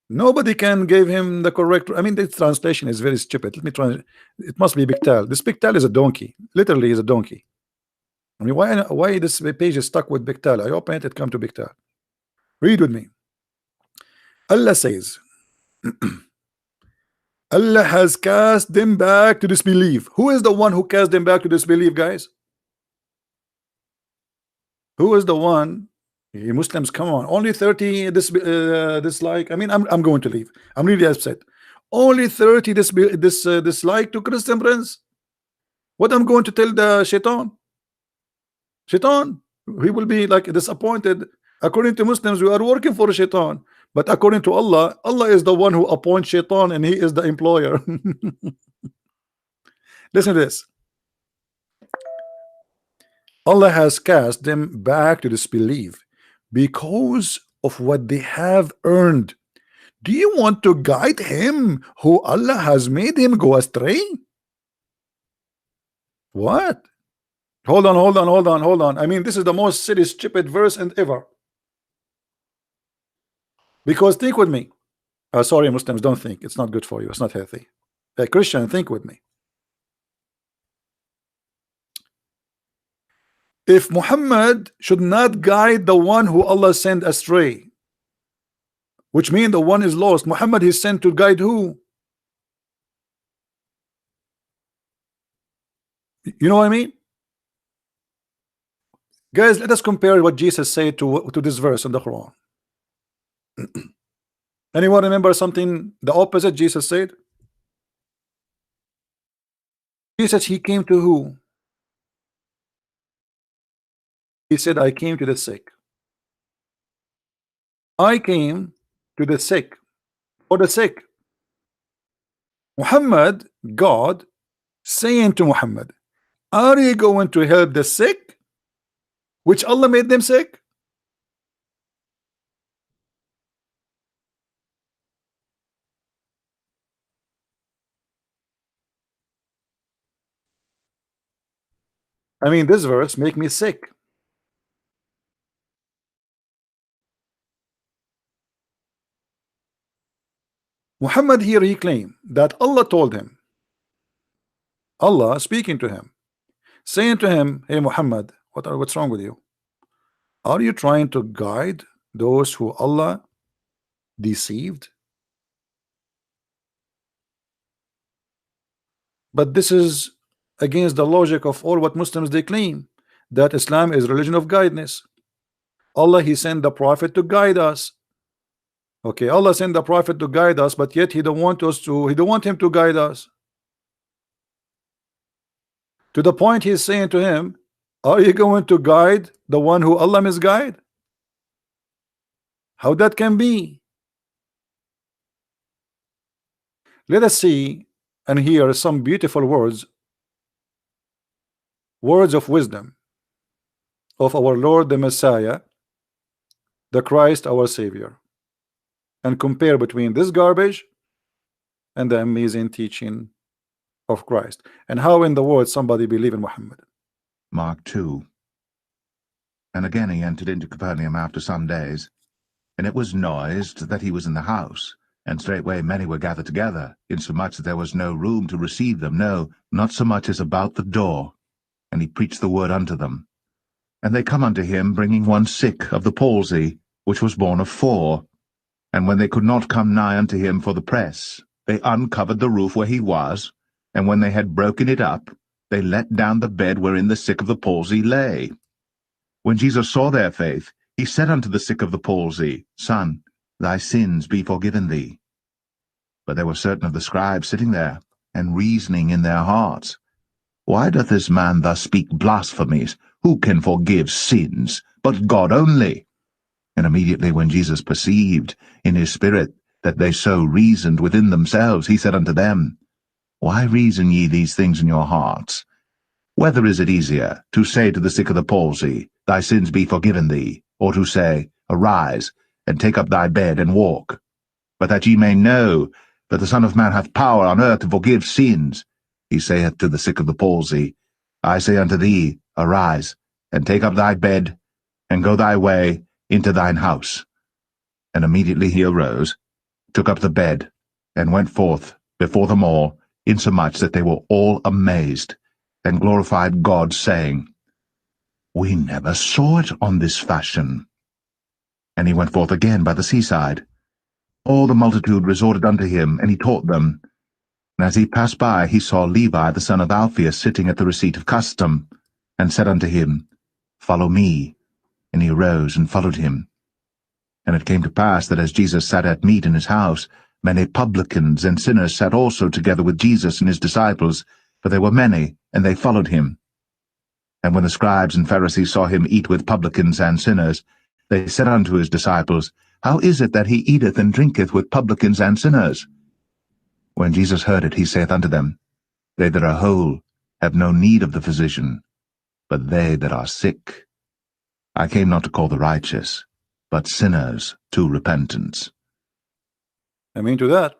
Speaker 1: Nobody can give him the correct. I mean, this translation is very stupid. Let me try. It must be Biktal. This Biktal is a donkey. Literally, is a donkey. I mean, why this page is stuck with Biktal? I open it, it come to Biktal. Read with me. Allah says, Allah has cast them back to disbelief. Who is the one who cast them back to disbelief, guys? Who is the one? You Muslims, come on. Only 30 dislike. I mean, I'm going to leave. I'm really upset. Only 30 dislike to Christian Prince. What I'm going to tell the Shaitan? Shaitan, he will be like disappointed. According to Muslims, we are working for Shaitan, but according to Allah, Allah is the one who appoints Shaitan and he is the employer. Listen to this. Allah has cast them back to disbelief because of what they have earned. Do you want to guide him who Allah has made him go astray? What? Hold on. I mean, this is the most silly, stupid verse and ever. Because think with me. Sorry, Muslims, don't think. It's not good for you. It's not healthy. Christian, think with me. If Muhammad should not guide the one who Allah sent astray, which means the one is lost, Muhammad is sent to guide who? You know what I mean? Guys, let us compare what Jesus said to this verse in the Quran. Anyone remember something the opposite Jesus said? Jesus, he came to who? He said, I came to the sick. I came to the sick, for the sick. Muhammad, God, saying to Muhammad, are you going to help the sick, which Allah made them sick? I mean, this verse make me sick. Muhammad here, he claimed that Allah told him, Allah speaking to him, saying to him, hey Muhammad, what's wrong with you? Are you trying to guide those who Allah deceived? But this is against the logic of all what Muslims they claim, that Islam is religion of guidance. Allah, he sent the prophet to guide us. Okay, Allah sent the prophet to guide us, but yet he don't want him to guide us. To the point he's saying to him, are you going to guide the one who Allah misguide? How that can be? Let us see and hear some beautiful words of wisdom of our Lord the Messiah, the Christ our Savior, and compare between this garbage and the amazing teaching of Christ, and how in the world somebody believe in Muhammad.
Speaker 2: Mark 2. And again he entered into Capernaum after some days, and it was noised that he was in the house, and straightway many were gathered together, insomuch that there was no room to receive them, no, not so much as about the door. And he preached the word unto them. And they come unto him, bringing one sick of the palsy, which was born of 4. And when they could not come nigh unto him for the press, they uncovered the roof where he was, and when they had broken it up, they let down the bed wherein the sick of the palsy lay. When Jesus saw their faith, he said unto the sick of the palsy, Son, thy sins be forgiven thee. But there were certain of the scribes sitting there, and reasoning in their hearts, Why doth this man thus speak blasphemies? Who can forgive sins but God only? And immediately when Jesus perceived in his spirit that they so reasoned within themselves, he said unto them, Why reason ye these things in your hearts? Whether is it easier to say to the sick of the palsy, Thy sins be forgiven thee, or to say, Arise, and take up thy bed and walk? But that ye may know that the Son of Man hath power on earth to forgive sins, he saith to the sick of the palsy, I say unto thee, Arise, and take up thy bed, and go thy way into thine house. And immediately he arose, took up the bed, and went forth before them all, insomuch that they were all amazed, and glorified God, saying, We never saw it on this fashion. And he went forth again by the seaside. All the multitude resorted unto him, and he taught them. And as he passed by, he saw Levi the son of Alphaeus sitting at the receipt of custom, and said unto him, Follow me. And he arose and followed him. And it came to pass that as Jesus sat at meat in his house, many publicans and sinners sat also together with Jesus and his disciples, for they were many, and they followed him. And when the scribes and Pharisees saw him eat with publicans and sinners, they said unto his disciples, How is it that he eateth and drinketh with publicans and sinners? When Jesus heard it, he saith unto them, They that are whole have no need of the physician, but they that are sick. I came not to call the righteous, but sinners to repentance.
Speaker 1: I mean to that.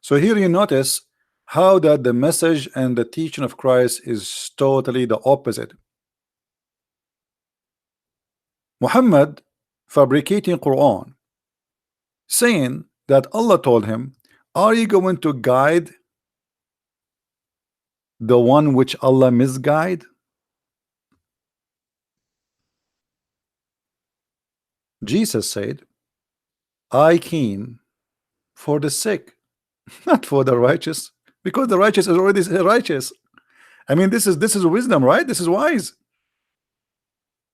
Speaker 1: So here you notice how that the message and the teaching of Christ is totally the opposite. Muhammad fabricating Quran, saying that Allah told him, are you going to guide the one which Allah misguide? Jesus said, I came for the sick, not for the righteous, because the righteous is already righteous. I mean, this is wisdom, right? This is wise.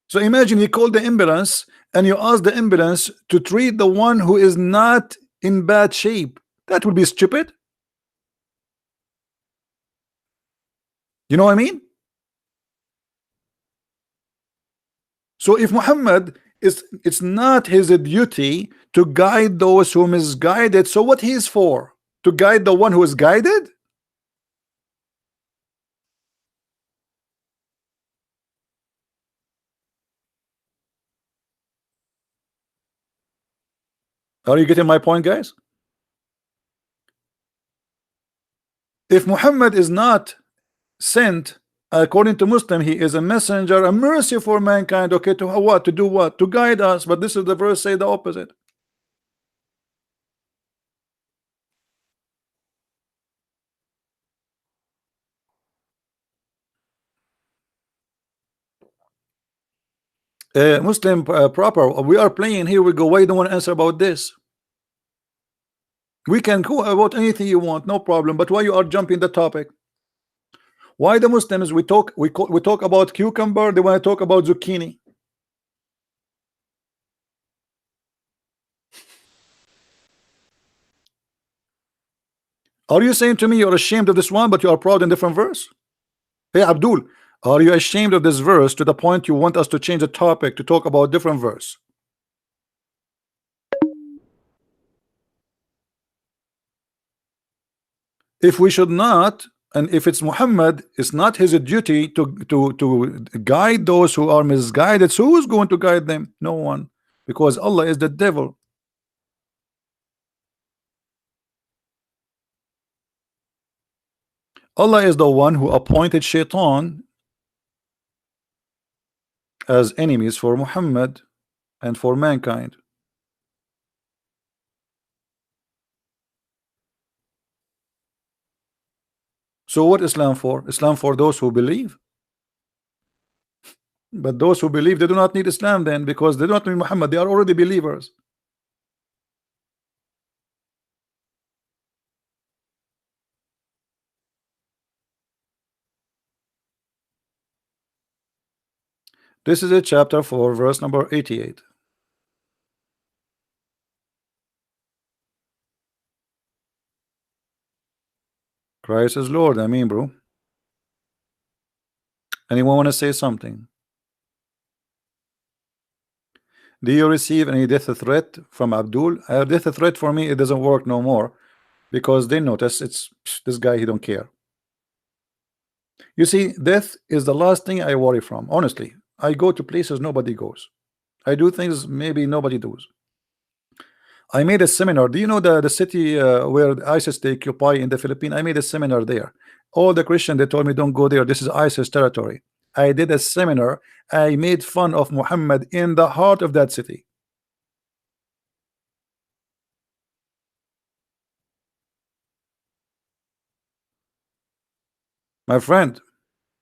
Speaker 1: So imagine you call the ambulance and you ask the ambulance to treat the one who is not in bad shape. That would be stupid. You know what I mean? So if Muhammad is, it's not his duty to guide those who misguided. So what he is for? To guide the one who is guided? Are you getting my point, guys? If Muhammad is not sent according to Muslim, he is a messenger, a mercy for mankind. Okay, to what? To do what? To guide us. But this is the verse say the opposite. Muslim proper. We are playing here. We go. Why you don't want to answer about this? We can go about anything you want, no problem. But why you are jumping the topic? Why the Muslims we talk about cucumber? They want to talk about zucchini. Are you saying to me you're ashamed of this one, but you are proud in different verse? Hey Abdul, are you ashamed of this verse to the point you want us to change the topic to talk about different verse? If we should not, and if it's Muhammad, it's not his duty to guide those who are misguided. So who's going to guide them? No one, because Allah is the devil. Allah is the one who appointed Shaitan as enemies for Muhammad and for mankind. So what Islam for? Islam for those who believe. But those who believe, they do not need Islam then, because they do not need Muhammad. They are already believers. This is a chapter 4, verse number 88. Christ is Lord. I mean, bro. Anyone want to say something? Do you receive any death threat from Abdul? Death threat for me, it doesn't work no more, because they notice it's this guy, he don't care. You see, death is the last thing I worry from. Honestly, I go to places nobody goes. I do things maybe nobody does. I made a seminar. Do you know the city where ISIS they occupy in the Philippines? I made a seminar there. All the Christians, they told me don't go there. This is ISIS territory. I did a seminar. I made fun of Muhammad in the heart of that city. My friend,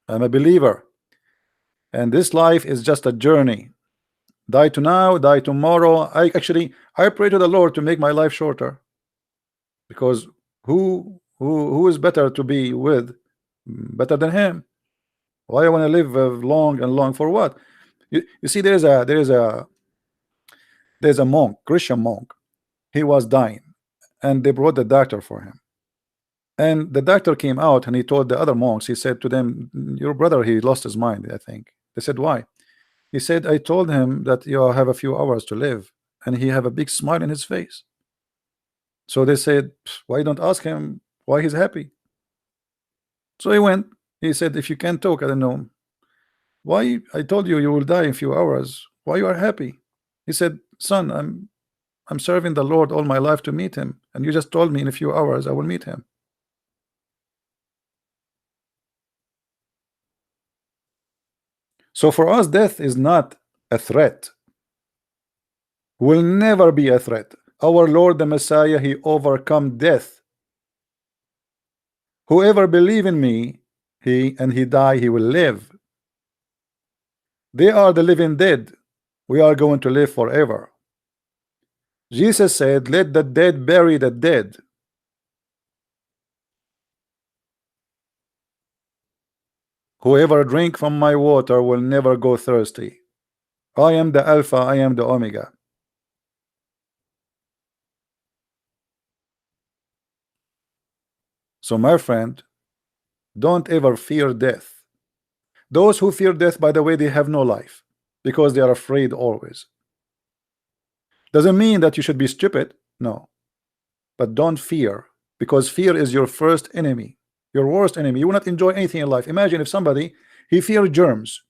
Speaker 1: I'm a believer, and this life is just a journey. Die to now, die tomorrow. I pray to the Lord to make my life shorter, because who is better to be with, better than him? Why I want to live long and long for what? You see, there's a monk, Christian monk. He was dying, and they brought the doctor for him. And the doctor came out and he told the other monks, he said to them, your brother, he lost his mind, I think. They said, why? He said, I told him that you have a few hours to live, and he have a big smile in his face. So they said, why don't ask him why he's happy? So he went. He said, if you can't talk, I don't know why. I told you you will die in a few hours. Why you are happy? He said, son, I'm serving the Lord all my life to meet him, and you just told me in a few hours I will meet him. So for us, death is not a threat. Will never be a threat. Our Lord the Messiah, he overcome death. Whoever believe in me, he die, he will live. They are the living dead. We are going to live forever. Jesus said, let the dead bury the dead. Whoever drink from my water will never go thirsty. I am the Alpha, I am the Omega. So my friend, don't ever fear death. Those who fear death, by the way, they have no life, because they are afraid always. Doesn't mean that you should be stupid, no, but don't fear, because fear is your first enemy, your worst enemy. You will not enjoy anything in life. Imagine if somebody, he fears germs.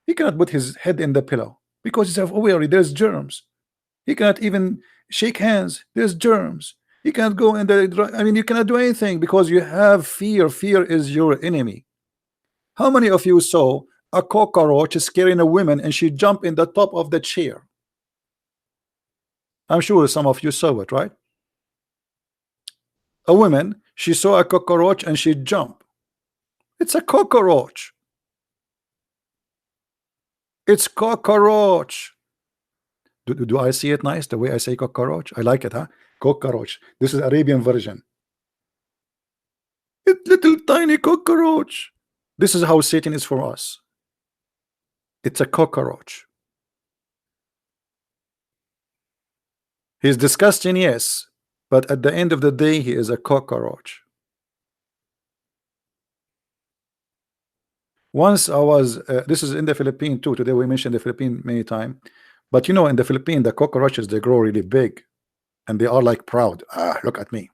Speaker 1: He cannot put his head in the pillow because he's aware there's germs. He cannot even shake hands, there's germs. He cannot go in the, I mean, you cannot do anything because you have fear. Fear is your enemy. How many of you saw a cockroach scaring a woman and she jumped in the top of the chair? I'm sure some of you saw it, right? A woman, she saw a cockroach and she jumped. It's a cockroach. It's cockroach. Do I see it nice the way I say cockroach? I like it, huh? Cockroach. This is Arabian version. It's little tiny cockroach. This is how Satan is for us. It's a cockroach. He's disgusting, yes, but at the end of the day, he is a cockroach. Once I was, this is in the Philippines too. Today we mentioned the Philippines many times, but you know, in the Philippines, the cockroaches, they grow really big, and they are like proud. Ah, look at me.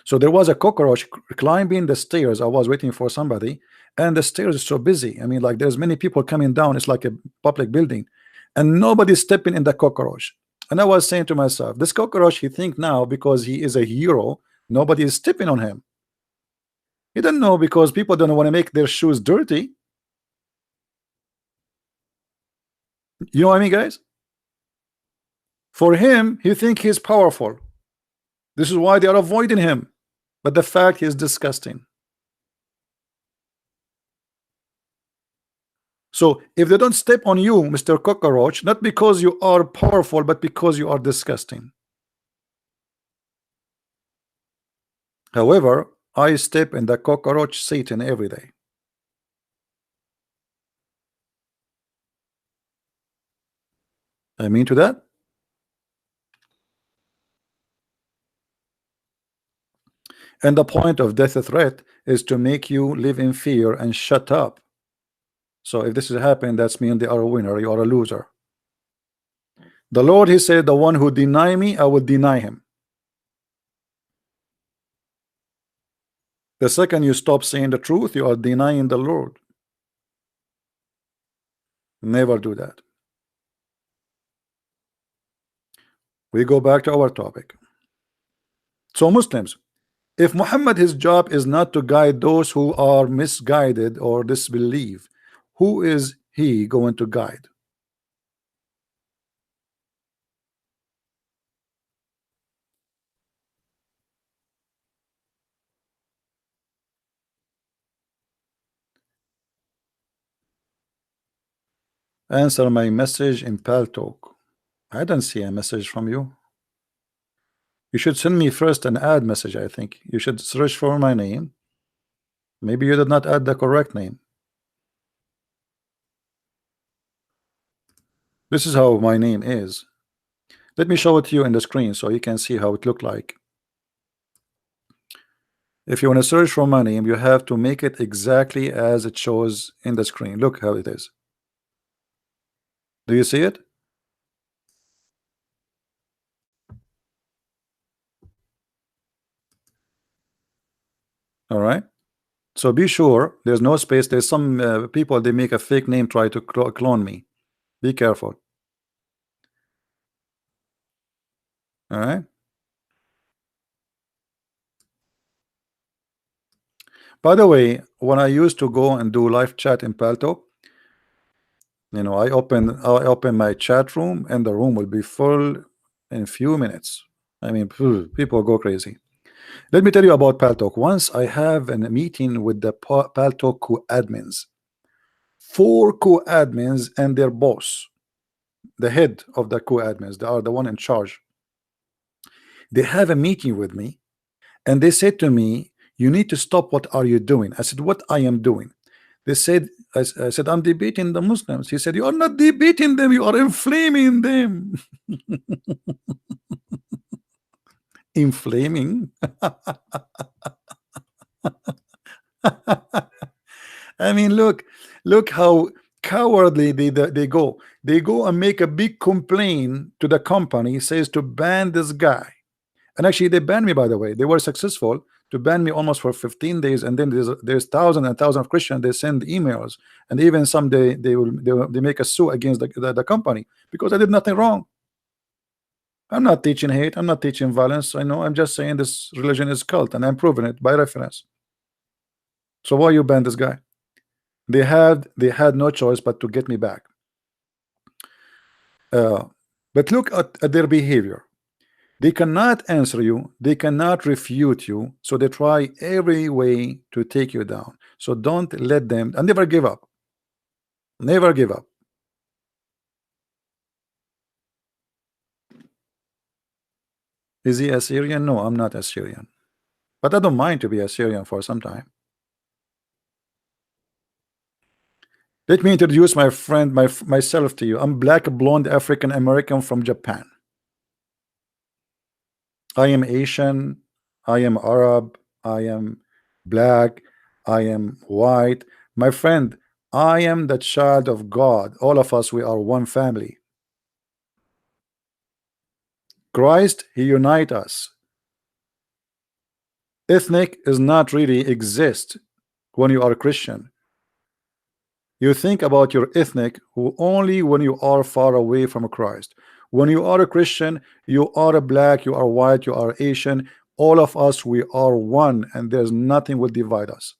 Speaker 1: So there was a cockroach climbing the stairs. I was waiting for somebody, and the stairs is so busy. I mean, like there's many people coming down. It's like a public building, and nobody's stepping in the cockroach. And I was saying to myself, this cockroach, he think now because he is a hero, nobody is stepping on him. He doesn't know because people don't want to make their shoes dirty. You know what I mean, guys? For him, he think he's powerful. This is why they are avoiding him. But the fact is disgusting. So if they don't step on you, Mr. Cockroach, not because you are powerful, but because you are disgusting. However, I step in the cockroach Satan every day. I mean to that. And the point of death threat is to make you live in fear and shut up So if this is happening, that's mean they are a winner, you are a loser. The Lord, he said, the one who deny me, I will deny him. The second you stop saying the truth, you are denying the Lord. Never do that. We go back to our topic. So Muslims, if Muhammad, his job is not to guide those who are misguided or disbelieve, who is he going to guide? Answer my message in Paltalk. I don't see a message from you. You should send me first an add message. I think you should search for my name. Maybe you did not add the correct name. This is how my name is. Let me show it to you in the screen so you can see how it looked like. If you want to search for my name, you have to make it exactly as it shows in the screen. Look how it is. Do you see it? All right. So be sure there's no space. There's some people, they make a fake name, try to clone me. Be careful. All right. By the way, when I used to go and do live chat in Palto, you know, I open my chat room and the room will be full in a few minutes. I mean, people go crazy. Let me tell you about Paltalk. Once I have a meeting with the Paltalk co-admins, 4 co-admins and their boss, the head of the co-admins, they are the one in charge. They have a meeting with me and they said to me, you need to stop. What are you doing? I said, what I am doing? They said, I said, I'm debating the Muslims. He said, you are not debating them, you are inflaming them. Inflaming. I mean, look how cowardly they go. They go and make a big complaint to the company, says to ban this guy. And actually, they banned me, by the way. They were successful to ban me almost for 15 days. And then there's thousands and thousands of Christians. They send emails, and even some they make a sue against the company because I did nothing wrong. I'm not teaching hate. I'm not teaching violence. I know. I'm just saying this religion is cult, and I'm proving it by reference. So why you ban this guy? They had no choice but to get me back. But look at their behavior. They cannot answer you, they cannot refute you, so they try every way to take you down. So don't let them, and never give up. Never give up. Is he Assyrian? No, I'm not Assyrian, but I don't mind to be Assyrian for some time. Let me introduce my friend, myself to you. I'm black, blonde, African American from Japan. I am Asian, I am Arab, I am black, I am white. My friend, I am the child of God. All of us, we are one family. Christ, he unite us. Ethnic is not really exist when you are a Christian. You think about your ethnic only when you are far away from Christ. When you are a Christian, you are a black, you are white, you are Asian. All of us, we are one, and there's nothing will divide us.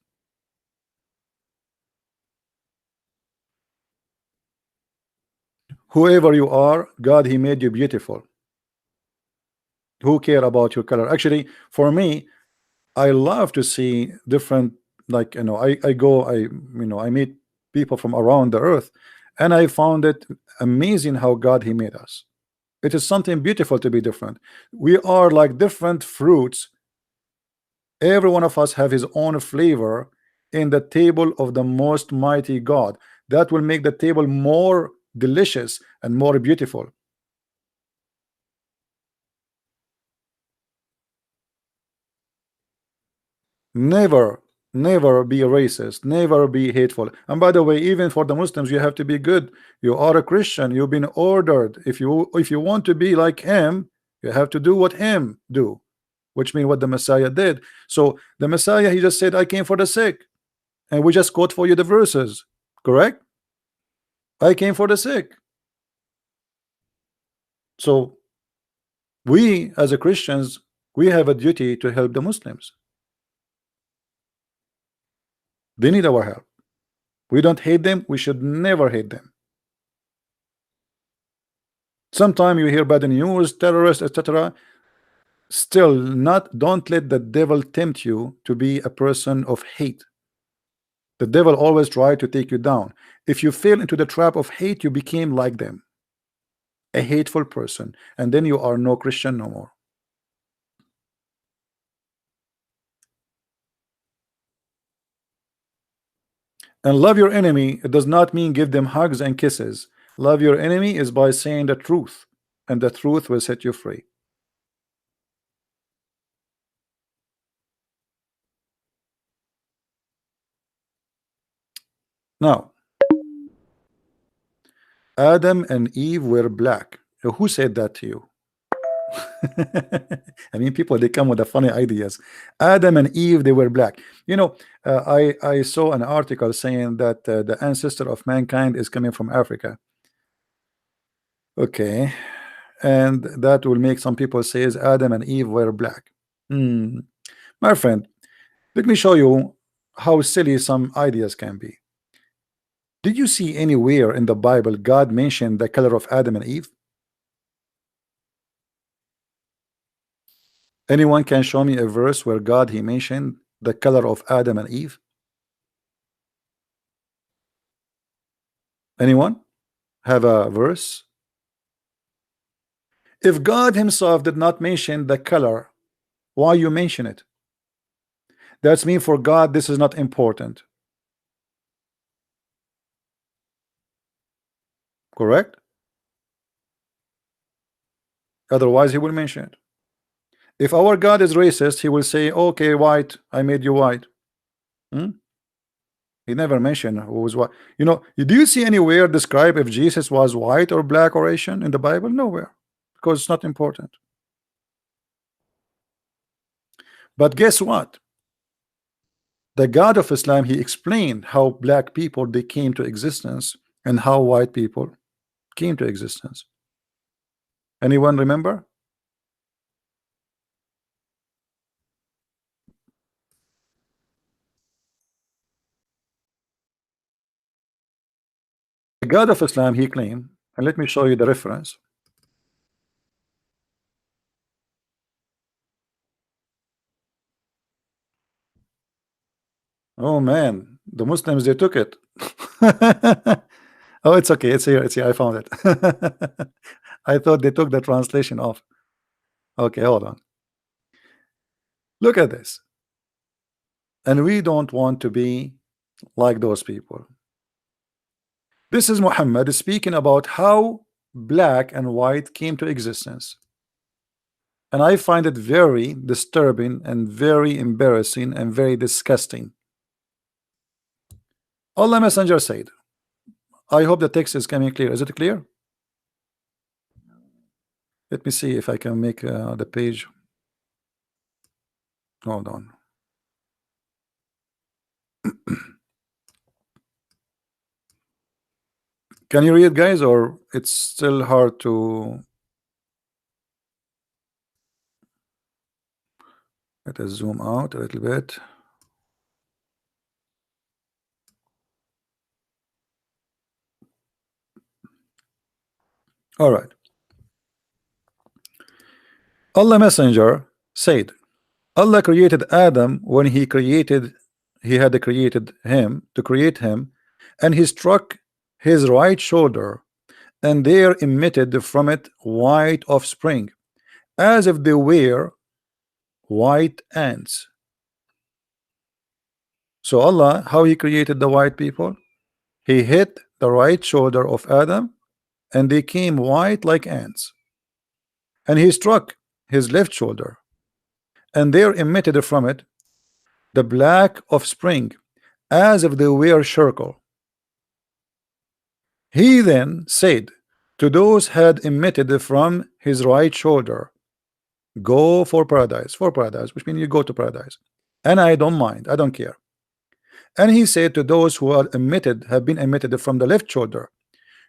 Speaker 1: Whoever you are, God, he made you beautiful. Who care about your color? Actually, for me, I love to see different, like, you know, I meet people from around the earth, and I found it amazing how God he made us. It is something beautiful to be different. We are like different fruits. Every one of us have his own flavor in the table of the most mighty God. That will make the table more delicious and more beautiful. Never Never be racist, never be hateful. And by the way, even for the Muslims, you have to be good. You are a Christian, you've been ordered. If you want to be like him, you have to do what him do, which means what the Messiah did. So the Messiah, he just said, I came for the sick, and we just quote for you the verses, correct? I came for the sick. So we as a Christians, we have a duty to help the Muslims. They need our help. We don't hate them, we should never hate them. Sometimes you hear bad news, terrorists, etc. Still, not don't let the devil tempt you to be a person of hate. The devil always try to take you down. If you fell into the trap of hate, you became like them, a hateful person, and then you are no Christian no more. And love your enemy, it does not mean give them hugs and kisses. Love your enemy is by saying the truth, and the truth will set you free. Now, Adam and Eve were black. Who said that to you? I mean, people, they come with the funny ideas. Adam and Eve, they were black. You know, I saw an article saying that the ancestor of mankind is coming from Africa. Okay, and that will make some people say Adam and Eve were black. My friend, let me show you how silly some ideas can be. Did you see anywhere in the Bible God mentioned the color of Adam and Eve? Anyone can show me a verse where God he mentioned the color of Adam and Eve? Anyone have a verse? If God himself did not mention the color, why you mention it? That's mean for God this is not important. Correct? Otherwise he will mention it. If our God is racist, he will say, okay, white, I made you white. He never mentioned who was what. You know, do you see anywhere describe if Jesus was white or black or Asian in the Bible? Nowhere, because it's not important. But guess what? The God of Islam, he explained how black people they came to existence and how white people came to existence. Anyone remember? The God of Islam, he claimed, and let me show you the reference. Oh man, the Muslims they took it. Oh, it's okay. It's here. It's here. I found it. I thought they took the translation off. Okay, hold on. Look at this. And we don't want to be like those people. This is Muhammad speaking about how black and white came to existence. And I find it very disturbing and very embarrassing and very disgusting. Allah Messenger said, I hope the text is coming clear. Is it clear? Let me see if I can make the page. Hold on. Can you read, guys, or it's still hard to? Let us zoom out a little bit. All right. Allah Messenger said, Allah created Adam when he had created him to create him, and he struck his right shoulder, and there emitted from it white offspring, as if they were white ants. So Allah, how he created the white people? He hit the right shoulder of Adam, and they came white like ants. And he struck his left shoulder, and there emitted from it the black offspring, as if they were charcoal. He then said to those had emitted from his right shoulder, go for paradise, which means you go to paradise, and I don't mind, I don't care. And he said to those who are emitted, have been emitted from the left shoulder,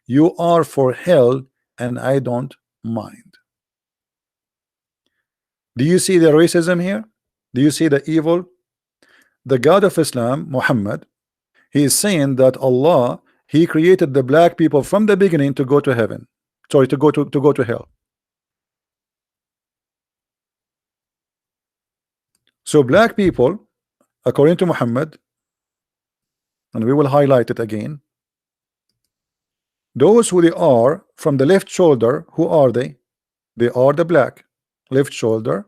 Speaker 1: you are for hell, and I don't mind. Do you see the racism here? Do you see the evil? The God of Islam, Muhammad, he is saying that Allah, he created the black people from the beginning to go to heaven, sorry, to go to hell. So black people, according to Muhammad, and we will highlight it again, those who they are from the left shoulder, who are they? They are the black left shoulder,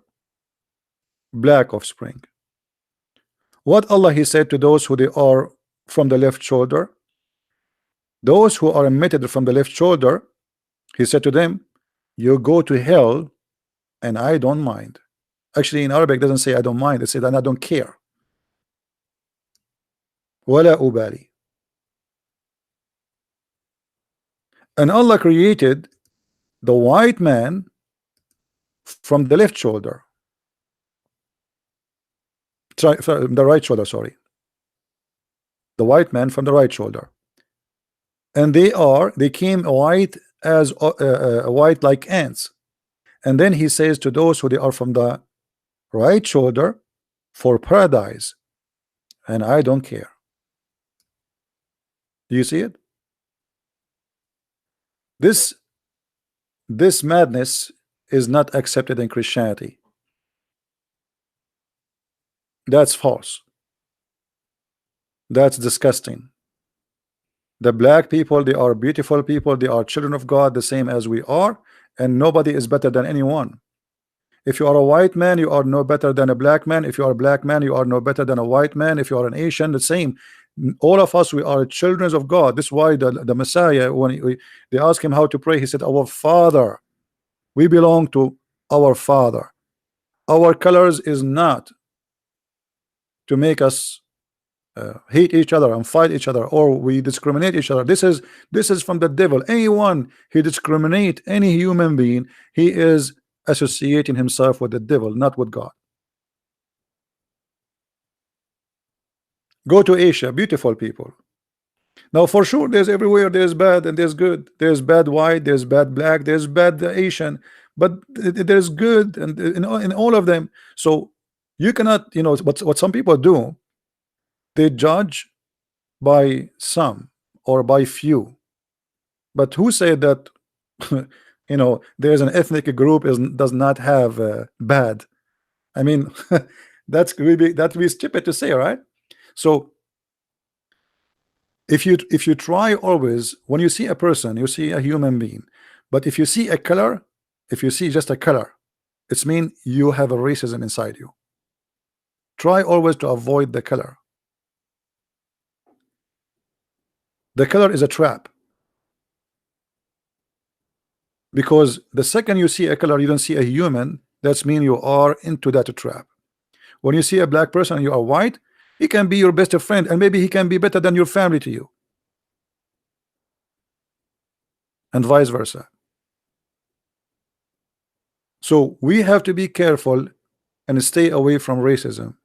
Speaker 1: black offspring. What Allah he said to those who they are from the left shoulder, those who are emitted from the left shoulder, he said to them, you go to hell, and I don't mind. Actually, in Arabic, it doesn't say I don't mind, it says and I don't care. Wala ubali. And Allah created the white man from the left shoulder, sorry, the right shoulder, sorry, the white man from the right shoulder, and they came white as white like ants. And then he says to those who they are from the right shoulder, for paradise, and I don't care. Do you see it? This madness is not accepted in Christianity. That's false. That's disgusting. The black people, they are beautiful people, they are children of God, the same as we are, and nobody is better than anyone. If you are a white man, you are no better than a black man. If you are a black man, you are no better than a white man. If you are an Asian, the same. All of us, we are children of God. This is why the Messiah, when they asked him how to pray, he said, our Father. We belong to our Father. Our colors is not to make us hate each other and fight each other, or we discriminate each other. This is from the devil. Anyone who discriminate any human being, he is associating himself with the devil, not with God. Go to Asia, beautiful people. Now for sure there's everywhere, there's bad and there's good, there's bad white, there's bad black, there's bad Asian, but there's good and in all of them. So you cannot, what some people do, they judge by some or by few. But who said that there's an ethnic group does not have bad? I mean, that would be stupid to say, right? So if you try always, when you see a person, you see a human being, but if you see a color, if you see just a color, it's mean you have a racism inside you. Try always to avoid the color. The color is a trap, because the second you see a color, you don't see a human, that's mean you are into that trap. When you see a black person and you are white, he can be your best friend, and maybe he can be better than your family to you, and vice versa. So we have to be careful and stay away from racism,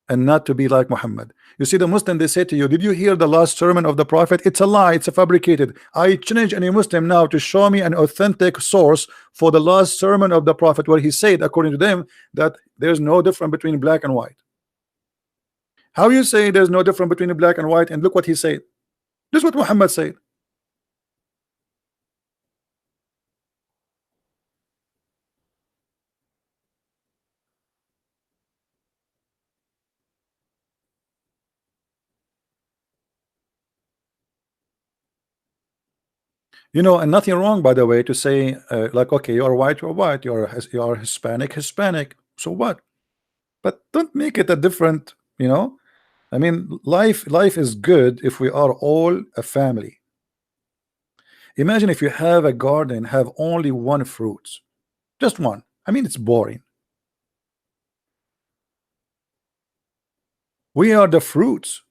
Speaker 1: and not to be like Muhammad. You see, the Muslim, they say to you, did you hear the last sermon of the Prophet? It's a lie, it's a fabricated. I challenge any Muslim now to show me an authentic source for the last sermon of the Prophet, where he said, according to them, that there's no difference between black and white. How you say there's no difference between black and white, and look what he said? This is what Muhammad said. And nothing wrong, by the way, to say like, okay, you're white, you're Hispanic, so what? But don't make it a different, I mean, life is good if we are all a family. Imagine if you have a garden, have only one fruit, just one. I mean, it's boring. We are the fruits.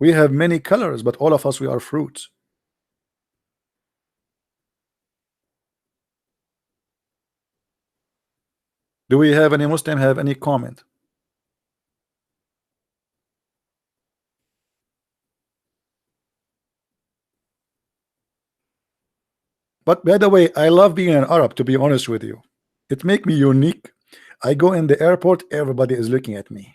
Speaker 1: We have many colors, but all of us, we are fruits. Do we have any Muslim have any comment? But by the way, I love being an Arab, to be honest with you. It make me unique. I go in the airport, everybody is looking at me.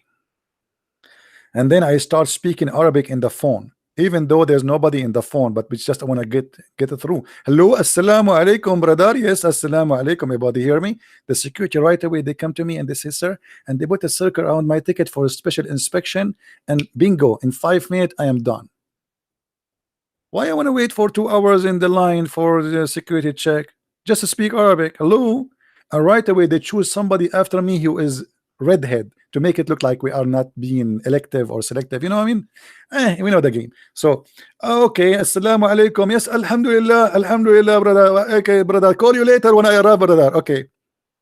Speaker 1: And then I start speaking Arabic in the phone, even though there's nobody in the phone, but we just want to get it through. Hello, assalamu alaikum, brother. Yes, assalamu alaikum. Everybody hear me? The security right away, they come to me and they say, sir, and they put a circle around my ticket for a special inspection, and bingo, in 5 minutes I am done. Why I want to wait for 2 hours in the line for the security check? Just to speak Arabic. Hello, and right away they choose somebody after me who is redhead to make it look like we are not being elective or selective. You know what I mean? We know the game. So okay, assalamu alaikum. Yes, alhamdulillah, alhamdulillah, brother. Okay, brother, call you later when I arrive, brother. Okay,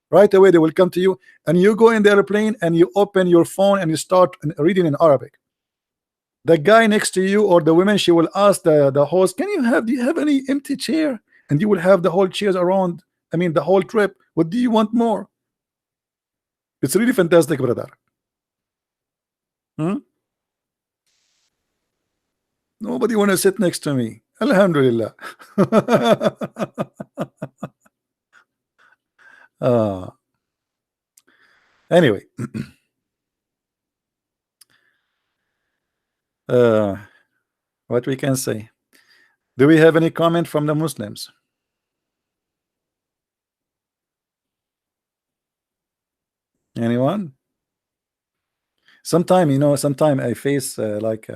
Speaker 1: right away they will come to you, and you go in the airplane and you open your phone and you start reading in Arabic. The guy next to you or the woman, she will ask the host, do you have any empty chair? And you will have the whole chairs around, I mean the whole trip. What do you want more? It's really fantastic, brother. Nobody want to sit next to me. Alhamdulillah. Anyway, what we can say? Do we have any comment from the Muslims? Anyone? Sometime, sometime I face like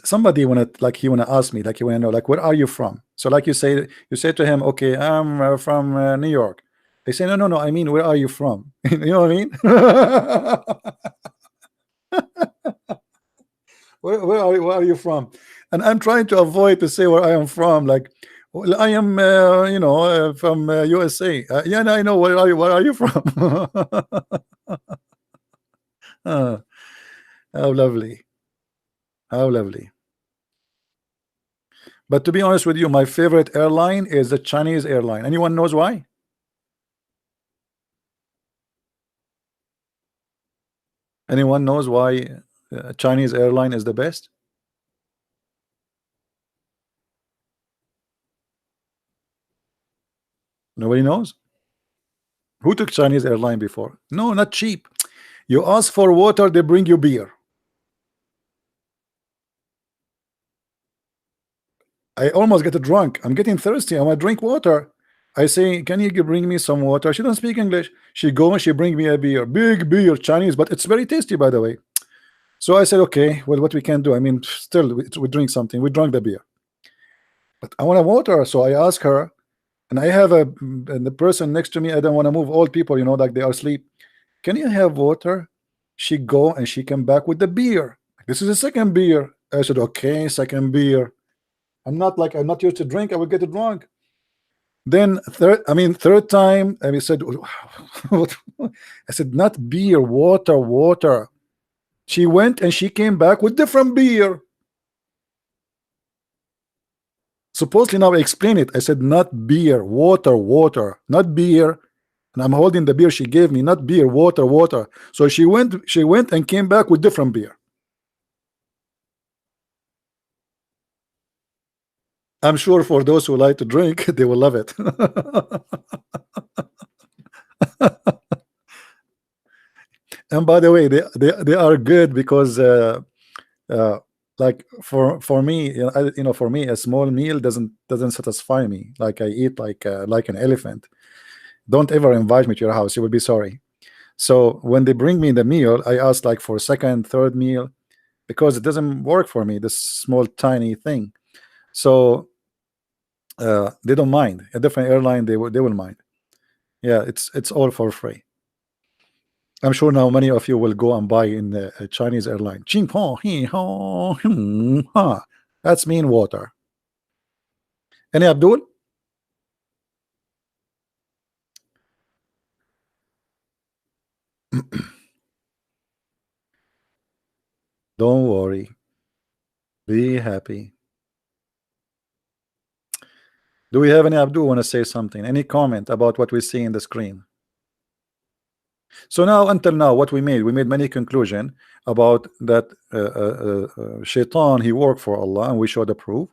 Speaker 1: somebody he wanna ask me, like he wanna know, like, where are you from? So like you say to him, okay, I'm from New York. They say, no, no, no, I mean, where are you from? You know what I mean? Where are you from? And I'm trying to avoid to say where I am from. Like, well, I am, from USA. Yeah, I know. Where are you from? How lovely. How lovely. But to be honest with you, my favorite airline is the Chinese airline. Anyone knows why? Anyone knows why Chinese airline is the best? Nobody knows. Who took Chinese airline before? No, not cheap. You ask for water, they bring you beer. I almost get drunk. I'm getting thirsty. I want to drink water. I say, can you bring me some water? She doesn't speak English. She go and she bring me a beer, big beer, Chinese, but it's very tasty, by the way. So I said, okay, well, what we can do? I mean, still, we drink something. We drank the beer, but I want a water. So I ask her, and I have and the person next to me. I don't want to move old people, like they are asleep. Can you have water? She go and she came back with the beer. This is the second beer. I said, okay, second beer. I'm not used to drink. I will get drunk. Then third time, I said, I said, not beer, water, water. She went and she came back with different beer. Supposedly now I explain it. I said, not beer, water, water, not beer. And I'm holding the beer she gave me, not beer, water, water. So she went and came back with different beer. I'm sure for those who like to drink, they will love it. And by the way, they are good because like for me, for me, a small meal doesn't satisfy me. Like I eat like an elephant. Don't ever invite me to your house. You will be sorry. So when they bring me the meal, I ask like for second, third meal, because it doesn't work for me, this small tiny thing. So they don't mind. A different airline, they will mind. Yeah, it's all for free. I'm sure now many of you will go and buy in a Chinese airline. That's mean water. Any Abdul? Don't worry. Be happy. Do we have any Abdul want to say something? Any comment about what we see in the screen? So now, until now, what we made many conclusion about that Shaitan, he worked for Allah, and we showed the proof.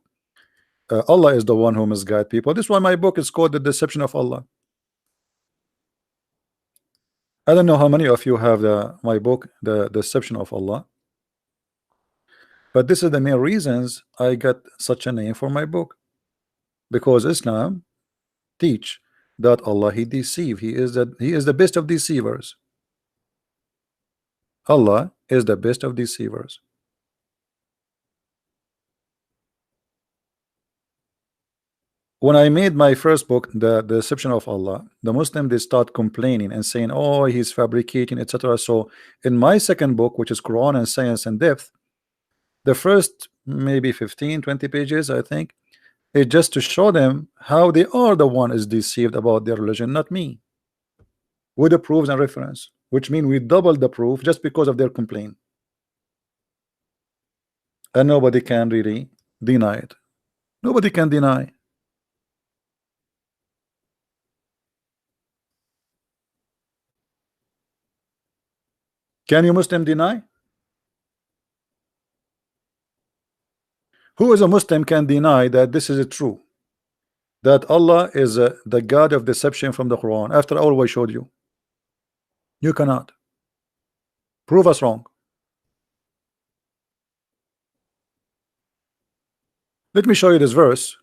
Speaker 1: Allah is the one who misguide people. This is why my book is called The Deception of Allah. I don't know how many of you have my book, The Deception of Allah, but this is the main reasons I got such a name for my book, because Islam teach that Allah, he deceive. He is the best of deceivers. Allah is the best of deceivers. When I made my first book, The Deception of Allah, the Muslim, they start complaining and saying, oh, he's fabricating, etc. So in my second book, which is Quran and Science and Depth, the first maybe 15-20 pages, I think, it's just to show them how they are the one is deceived about their religion, not me, with the proofs and reference, which mean we double the proof just because of their complaint, and nobody can really deny it. Nobody can deny. Can you Muslim deny? Who is a Muslim can deny that this is true, that Allah is the God of deception from the Quran, after all I showed you? You cannot. Prove us wrong. Let me show you this verse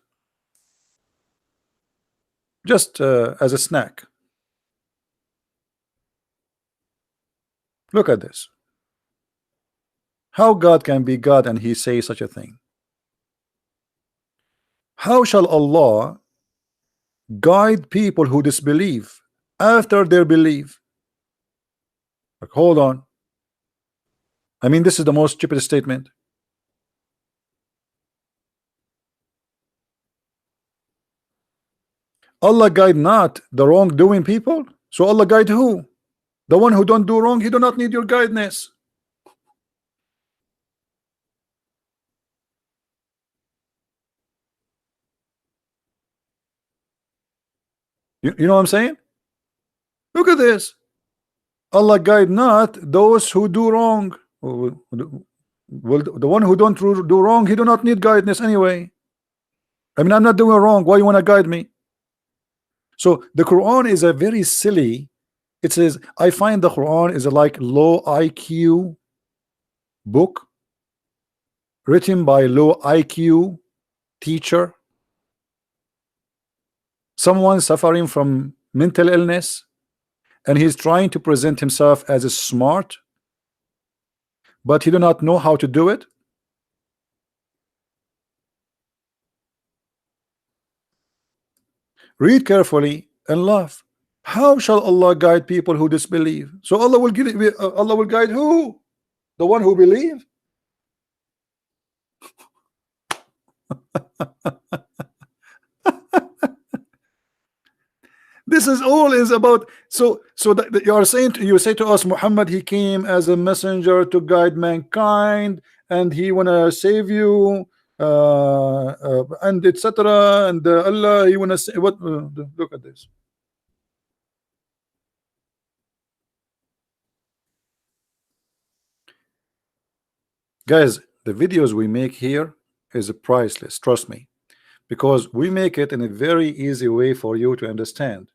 Speaker 1: just as a snack. Look at this. How God can be God and he say such a thing? How shall Allah guide people who disbelieve after their belief? Like, hold on. I mean, this is the most stupid statement. Allah guide not the wrongdoing people. So Allah guide who? The one who don't do wrong. He do not need your guidance. You know what I'm saying? Look at this. Allah guide not those who do wrong. Well, the one who don't do wrong, he do not need guidance anyway. I mean, I'm not doing wrong. Why you want to guide me? So the Quran is a very silly. It says, I find the Quran is a like low IQ book written by low IQ teacher, someone suffering from mental illness, and he's trying to present himself as a smart, but he do not know how to do it. Read carefully and laugh. How shall Allah guide people who disbelieve? So Allah will guide who? The one who believe? This is all is about. So that you are saying, you say to us, Muhammad, he came as a messenger to guide mankind, and he wanna save you, and etc. And Allah, he wanna say what? Look at this. Guys, the videos we make here is priceless, trust me, because we make it in a very easy way for you to understand.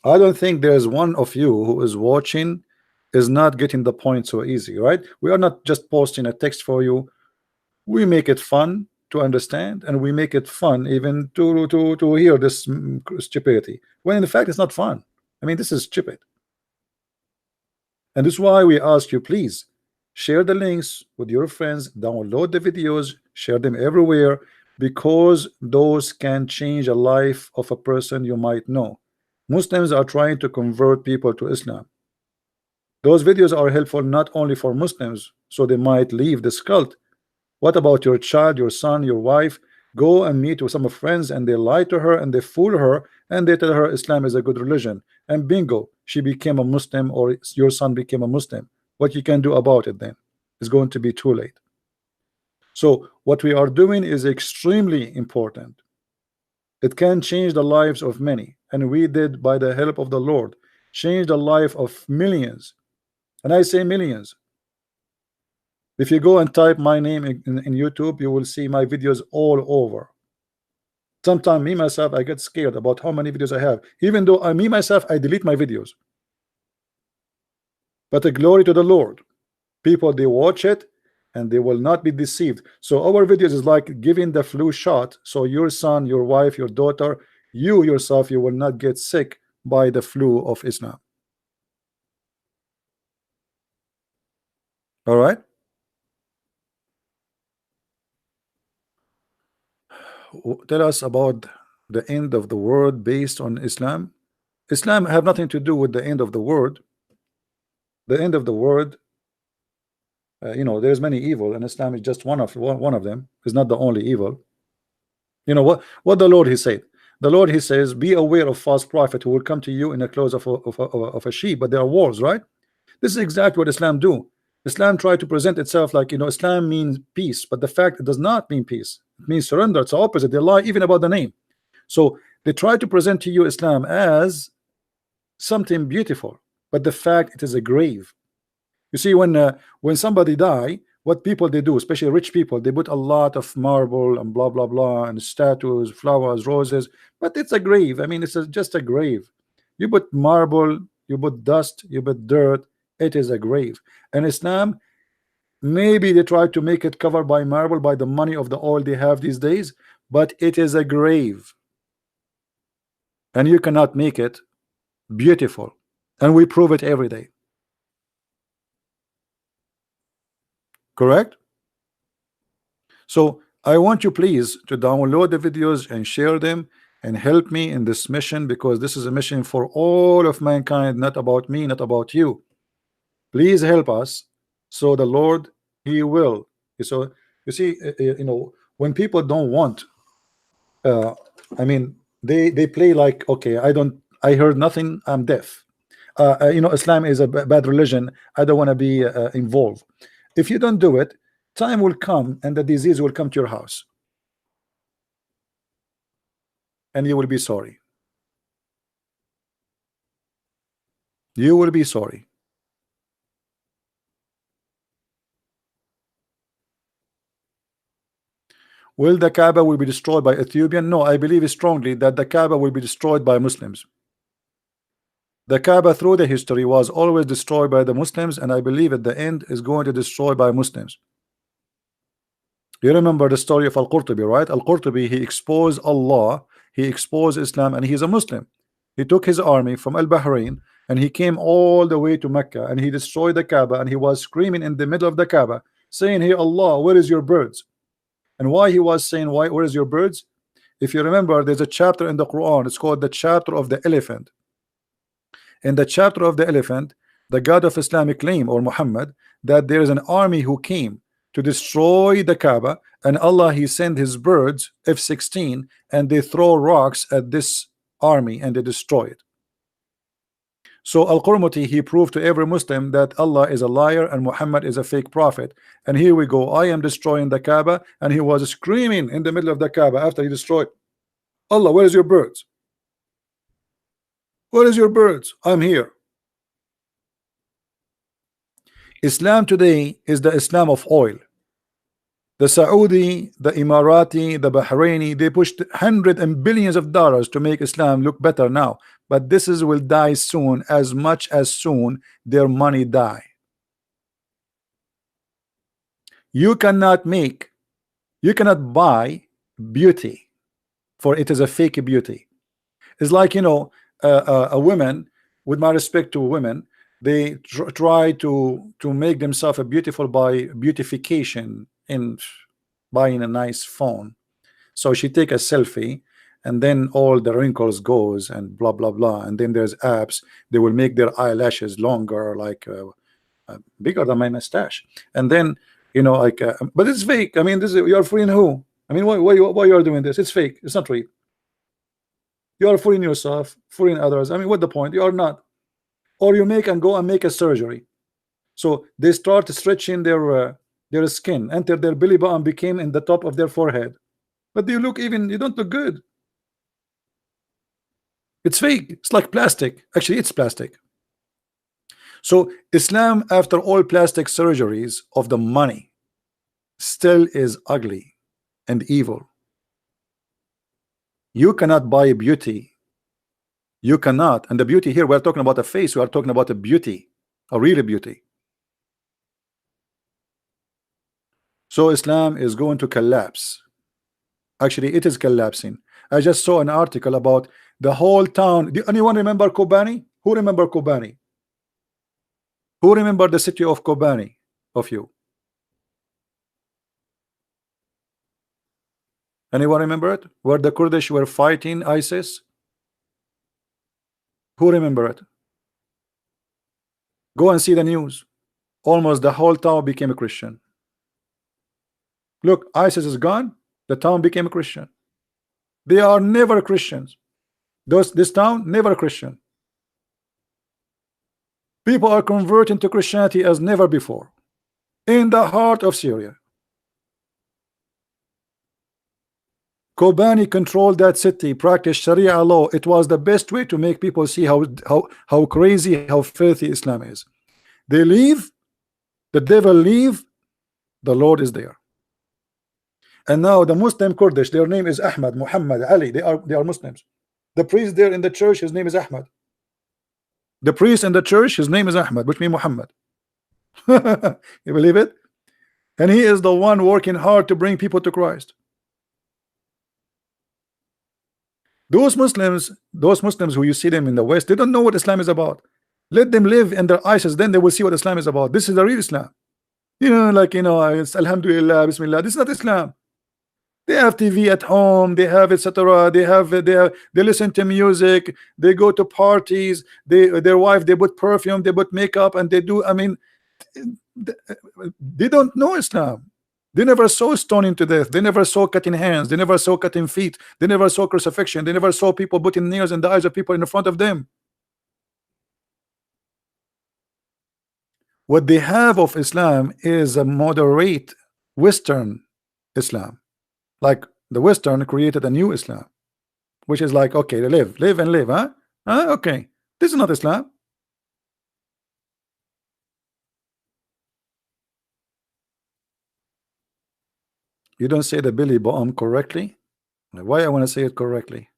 Speaker 1: I don't think there's one of you who is watching is not getting the point so easy, right? We are not just posting a text for you. We make it fun to understand, and we make it fun even to hear this stupidity, when in fact it's not fun. I mean, this is stupid. And this is why we ask you, please share the links with your friends, download the videos, share them everywhere, because those can change a life of a person you might know. Muslims are trying to convert people to Islam. Those videos are helpful not only for Muslims, so they might leave this cult. What about your child, your son, your wife? Go and meet with some friends, and they lie to her and they fool her, and they tell her Islam is a good religion, and bingo, she became a Muslim, or your son became a Muslim. What you can do about it then? it's going to be too late. So what we are doing is extremely important. It can change the lives of many, and we did, by the help of the Lord, change the life of millions. And I say millions. If you go and type my name in YouTube, you will see my videos all over. Sometimes me myself, I get scared about how many videos I have, even though me myself, I delete my videos. But the glory to the Lord, people, they watch it and they will not be deceived. So our videos is like giving the flu shot, so your son, your wife, your daughter, you yourself, you will not get sick by the flu of Islam. All right. Tell us about the end of the world based on Islam. Islam have nothing to do with the end of the world. The end of the world, you know, there's many evil, and Islam is just one of them. It's not the only evil. You know what the Lord, he said. The Lord, he says, be aware of false prophet who will come to you in the clothes of a sheep, but there are wolves, right? This is exactly what Islam do. Islam try to present itself like, you know, Islam means peace, but the fact, it does not mean peace. It means surrender. It's the opposite. They lie even about the name. So they try to present to you Islam as something beautiful, but the fact, it is a grave. You see, when somebody die, what people they do, especially rich people, they put a lot of marble and blah blah blah and statues, flowers, roses, but it's a grave. I mean, it's just a grave. You put marble, you put dust, you put dirt, it is a grave. And Islam, maybe they try to make it covered by marble, by the money of the oil they have these days, but it is a grave, and you cannot make it beautiful, and we prove it every day. Correct? So I want you please to download the videos and share them and help me in this mission, because this is a mission for all of mankind, not about me, not about you. Please help us, so the Lord, he will. So you see, you know, when people don't want, I mean, they play like, okay, I heard nothing, I'm deaf. You know, Islam is a bad religion, I don't want to be involved. If you don't do it, time will come and the disease will come to your house, and you will be sorry. You will be sorry. Will the Kaaba will be destroyed by Ethiopian? No, I believe strongly that the Kaaba will be destroyed by Muslims. The Kaaba through the history was always destroyed by the Muslims, and I believe at the end is going to destroy by Muslims. You remember the story of Al-Qurtubi, right? Al-Qurtubi, he exposed Allah, he exposed Islam, and he's a Muslim. He took his army from Al-Bahrain and he came all the way to Mecca, and he destroyed the Kaaba, and he was screaming in the middle of the Kaaba, saying, hey Allah, where is your birds? And why he was saying, why, where is your birds? If you remember, there's a chapter in the Quran, it's called the chapter of the elephant. In the chapter of the elephant, the God of Islamic claim, or Muhammad, that there is an army who came to destroy the Kaaba, and Allah, he sent his birds F-16, and they throw rocks at this army and they destroy it. So Al-Qurmuti, he proved to every Muslim that Allah is a liar and Muhammad is a fake prophet. And here we go, I am destroying the Kaaba, and he was screaming in the middle of the Kaaba after he destroyed. Allah, where is your birds? Where is your birds? I'm here. Islam today is the Islam of oil. The Saudi, the Emirati, the Bahraini, they pushed hundreds and billions of dollars to make Islam look better now, but this is will die soon, as much as soon their money die. You cannot buy beauty, for it is a fake beauty. It's like, you know, a woman, with my respect to women, they try to make themselves a beautiful by beautification in buying a nice phone. So she take a selfie, and then all the wrinkles goes and blah blah blah, and then there's apps, they will make their eyelashes longer, like bigger than my mustache, and then, you know, like but it's fake. I mean, this is, you're fooling who? I mean, why you are doing this? It's fake, it's not real. You are fooling yourself, fooling others. I mean, what the point? You are not. Or you make and go and make a surgery. So they start stretching their skin, enter their belly button, became in the top of their forehead. But you don't look good. It's fake. It's like plastic. Actually, it's plastic. So Islam, after all plastic surgeries of the money, still is ugly and evil. You cannot buy beauty. You cannot. And the beauty here, we're talking about a face. We are talking about a beauty, a real beauty. So Islam is going to collapse. Actually, it is collapsing. I just saw an article about the whole town. Do anyone remember Kobani? Who remember Kobani? Who remember the city of Kobani of you? Anyone remember it? Where the Kurdish were fighting ISIS? Who remember it? Go and see the news. Almost the whole town became a Christian. Look, ISIS is gone. The town became a Christian. They are never Christians. This town, never Christian. People are converting to Christianity as never before. In the heart of Syria. Kobani controlled that city, practiced Sharia law. It was the best way to make people see how crazy, how filthy Islam is. They leave, the devil leave, the Lord is there. And now the Muslim Kurdish, their name is Ahmad, Muhammad, Ali. They are Muslims. The priest there in the church, his name is Ahmad. The priest in the church, his name is Ahmad, which means Muhammad. You believe it? And he is the one working hard to bring people to Christ. Those Muslims who you see them in the West, they don't know what Islam is about. Let them live under ISIS, then they will see what Islam is about. This is the real Islam. It's Alhamdulillah, Bismillah. This is not Islam. They have TV at home, they have etc. They listen to music, they go to parties, their wife, they put perfume, they put makeup, and they do. I mean, they don't know Islam. They never saw stoning to death. They never saw cutting hands. They never saw cutting feet. They never saw crucifixion. They never saw people putting nails in the eyes of people in front of them. What they have of Islam is a moderate Western Islam. Like the Western created a new Islam, which is like, okay, live and live, huh? Okay, this is not Islam. You don't say the Billy Bomb correctly. Why I want to say it correctly?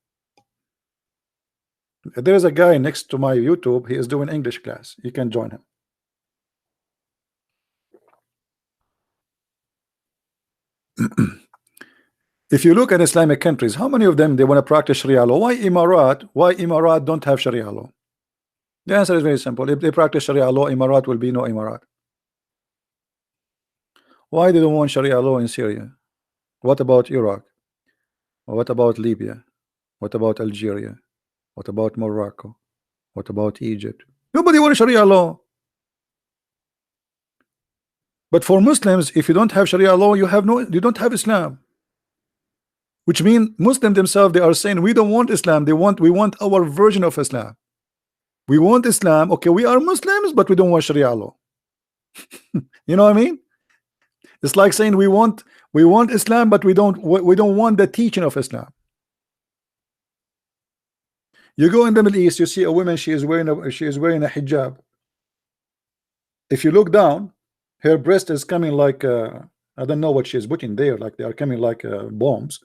Speaker 1: There is a guy next to my YouTube. He is doing English class. You can join him. If you look at Islamic countries, how many of them they want to practice Sharia law? Why Emirat don't have Sharia law? The answer is very simple. If they practice Sharia law, Emirat will be no Emirat. Why they don't want Sharia law in Syria? What about Iraq? What about Libya? What about Algeria? What about Morocco? What about Egypt? Nobody wants Sharia law. But for Muslims, if you don't have Sharia law, you don't have Islam. Which means Muslims themselves, they are saying we don't want Islam. We want our version of Islam. We want Islam. Okay, we are Muslims, but we don't want Sharia law. You know what I mean? It's like saying we want Islam, but we don't want the teaching of Islam. You go in the Middle East, you see a woman, she is wearing a hijab. If you look down, her breast is coming like I don't know what she is putting there, like they are coming like bombs,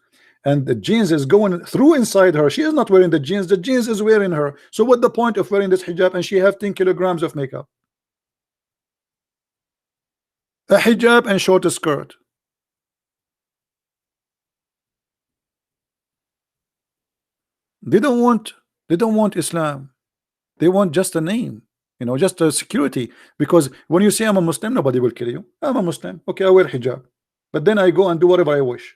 Speaker 1: and the jeans is going through inside her. She is not wearing the jeans is wearing her. So what the point of wearing this hijab? And she have 10 kilograms of makeup, a hijab and short skirt. They don't want Islam. They want just a name, just a security. Because when you say I'm a Muslim, nobody will kill you. I'm a Muslim. Okay, I wear hijab, but then I go and do whatever I wish.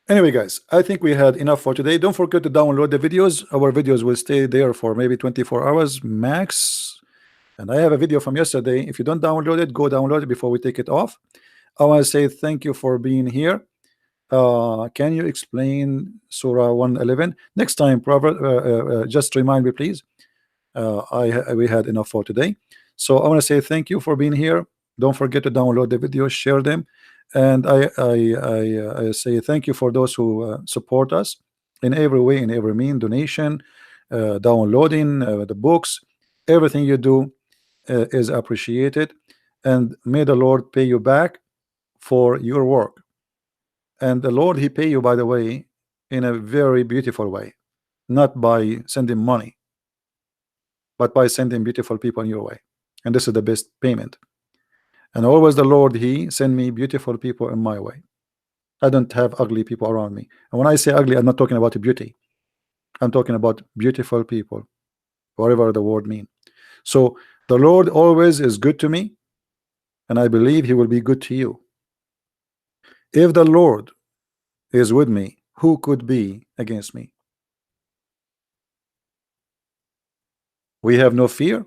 Speaker 1: Anyway, guys, I think we had enough for today. Don't forget to download the videos. Our videos will stay there for maybe 24 hours max. And I have a video from yesterday. If you don't download it, go download it before we take it off. I want to say thank you for being here. Can you explain Surah 111 next time, Prophet? Just remind me, please. We had enough for today, so I want to say thank you for being here. Don't forget to download the videos, share them, and I say thank you for those who support us in every way, in every mean, donation, downloading the books. Everything you do is appreciated, and may the Lord pay you back for your work. And the Lord, He pay you, by the way, in a very beautiful way, not by sending money, but by sending beautiful people in your way. And this is the best payment. And always the Lord, He send me beautiful people in my way. I don't have ugly people around me. And when I say ugly, I'm not talking about beauty. I'm talking about beautiful people, whatever the word mean. So the Lord always is good to me, and I believe He will be good to you. If the Lord is with me, who could be against me? We have no fear,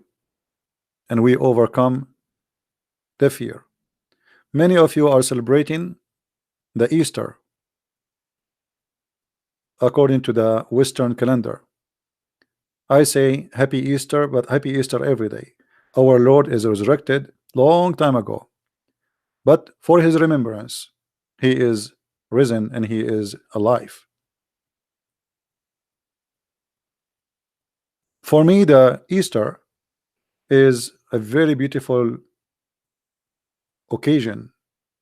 Speaker 1: and we overcome the fear. Many of you are celebrating the Easter according to the Western calendar. I say happy Easter, but happy Easter every day. Our Lord is resurrected long time ago, but for His remembrance, He is risen and He is alive. For me, the Easter is a very beautiful occasion,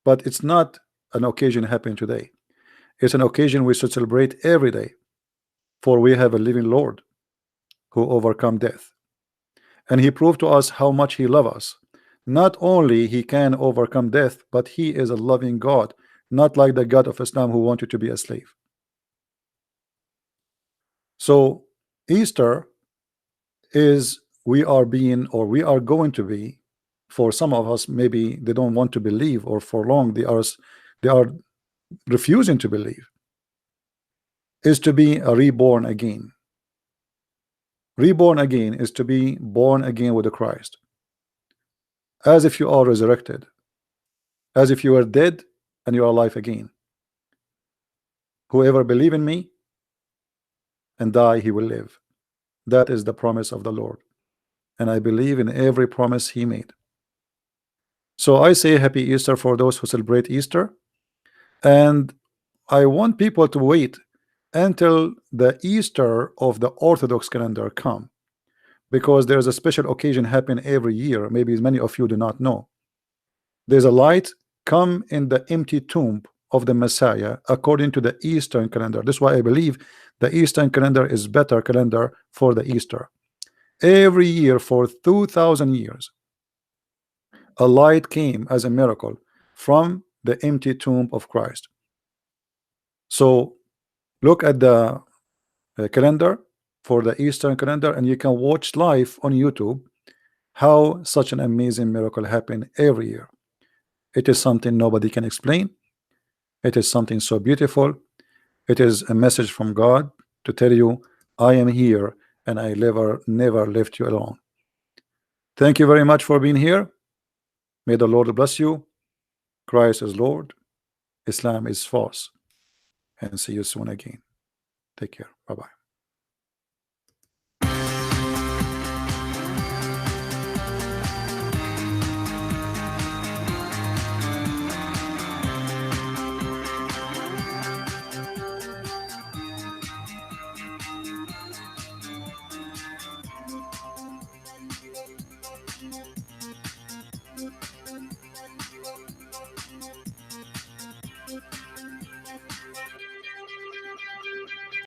Speaker 1: but it's not an occasion happening today. It's an occasion we should celebrate every day, for we have a living Lord who overcome death, and He proved to us how much He loves us. Not only He can overcome death, but He is a loving God, not like the God of Islam who wanted to be a slave. So Easter is, we are being, or we are going to be, for some of us, maybe they don't want to believe, or for long they are refusing to believe, is to be a reborn again. Reborn again is to be born again with the Christ, as if you are resurrected, as if you are dead and you are alive again. Whoever believe in me and die, he will live. That is the promise of the Lord, and I believe in every promise He made. So I say happy Easter for those who celebrate Easter, and I want people to wait until the Easter of the Orthodox calendar come, because there's a special occasion happen every year. Maybe many of you do not know. There's a light come in the empty tomb of the Messiah according to the Eastern calendar. That's why I believe the Eastern calendar is better calendar for the Easter. Every year for 2,000 years, a light came as a miracle from the empty tomb of Christ. So look at the calendar for the Eastern calendar, and you can watch live on YouTube how such an amazing miracle happen every year. It is something nobody can explain. It is something so beautiful. It is a message from God to tell you, I am here and I never left you alone. Thank you very much for being here. May the Lord bless you. Christ is Lord. Islam is false. And see you soon again. Take care. Bye-bye.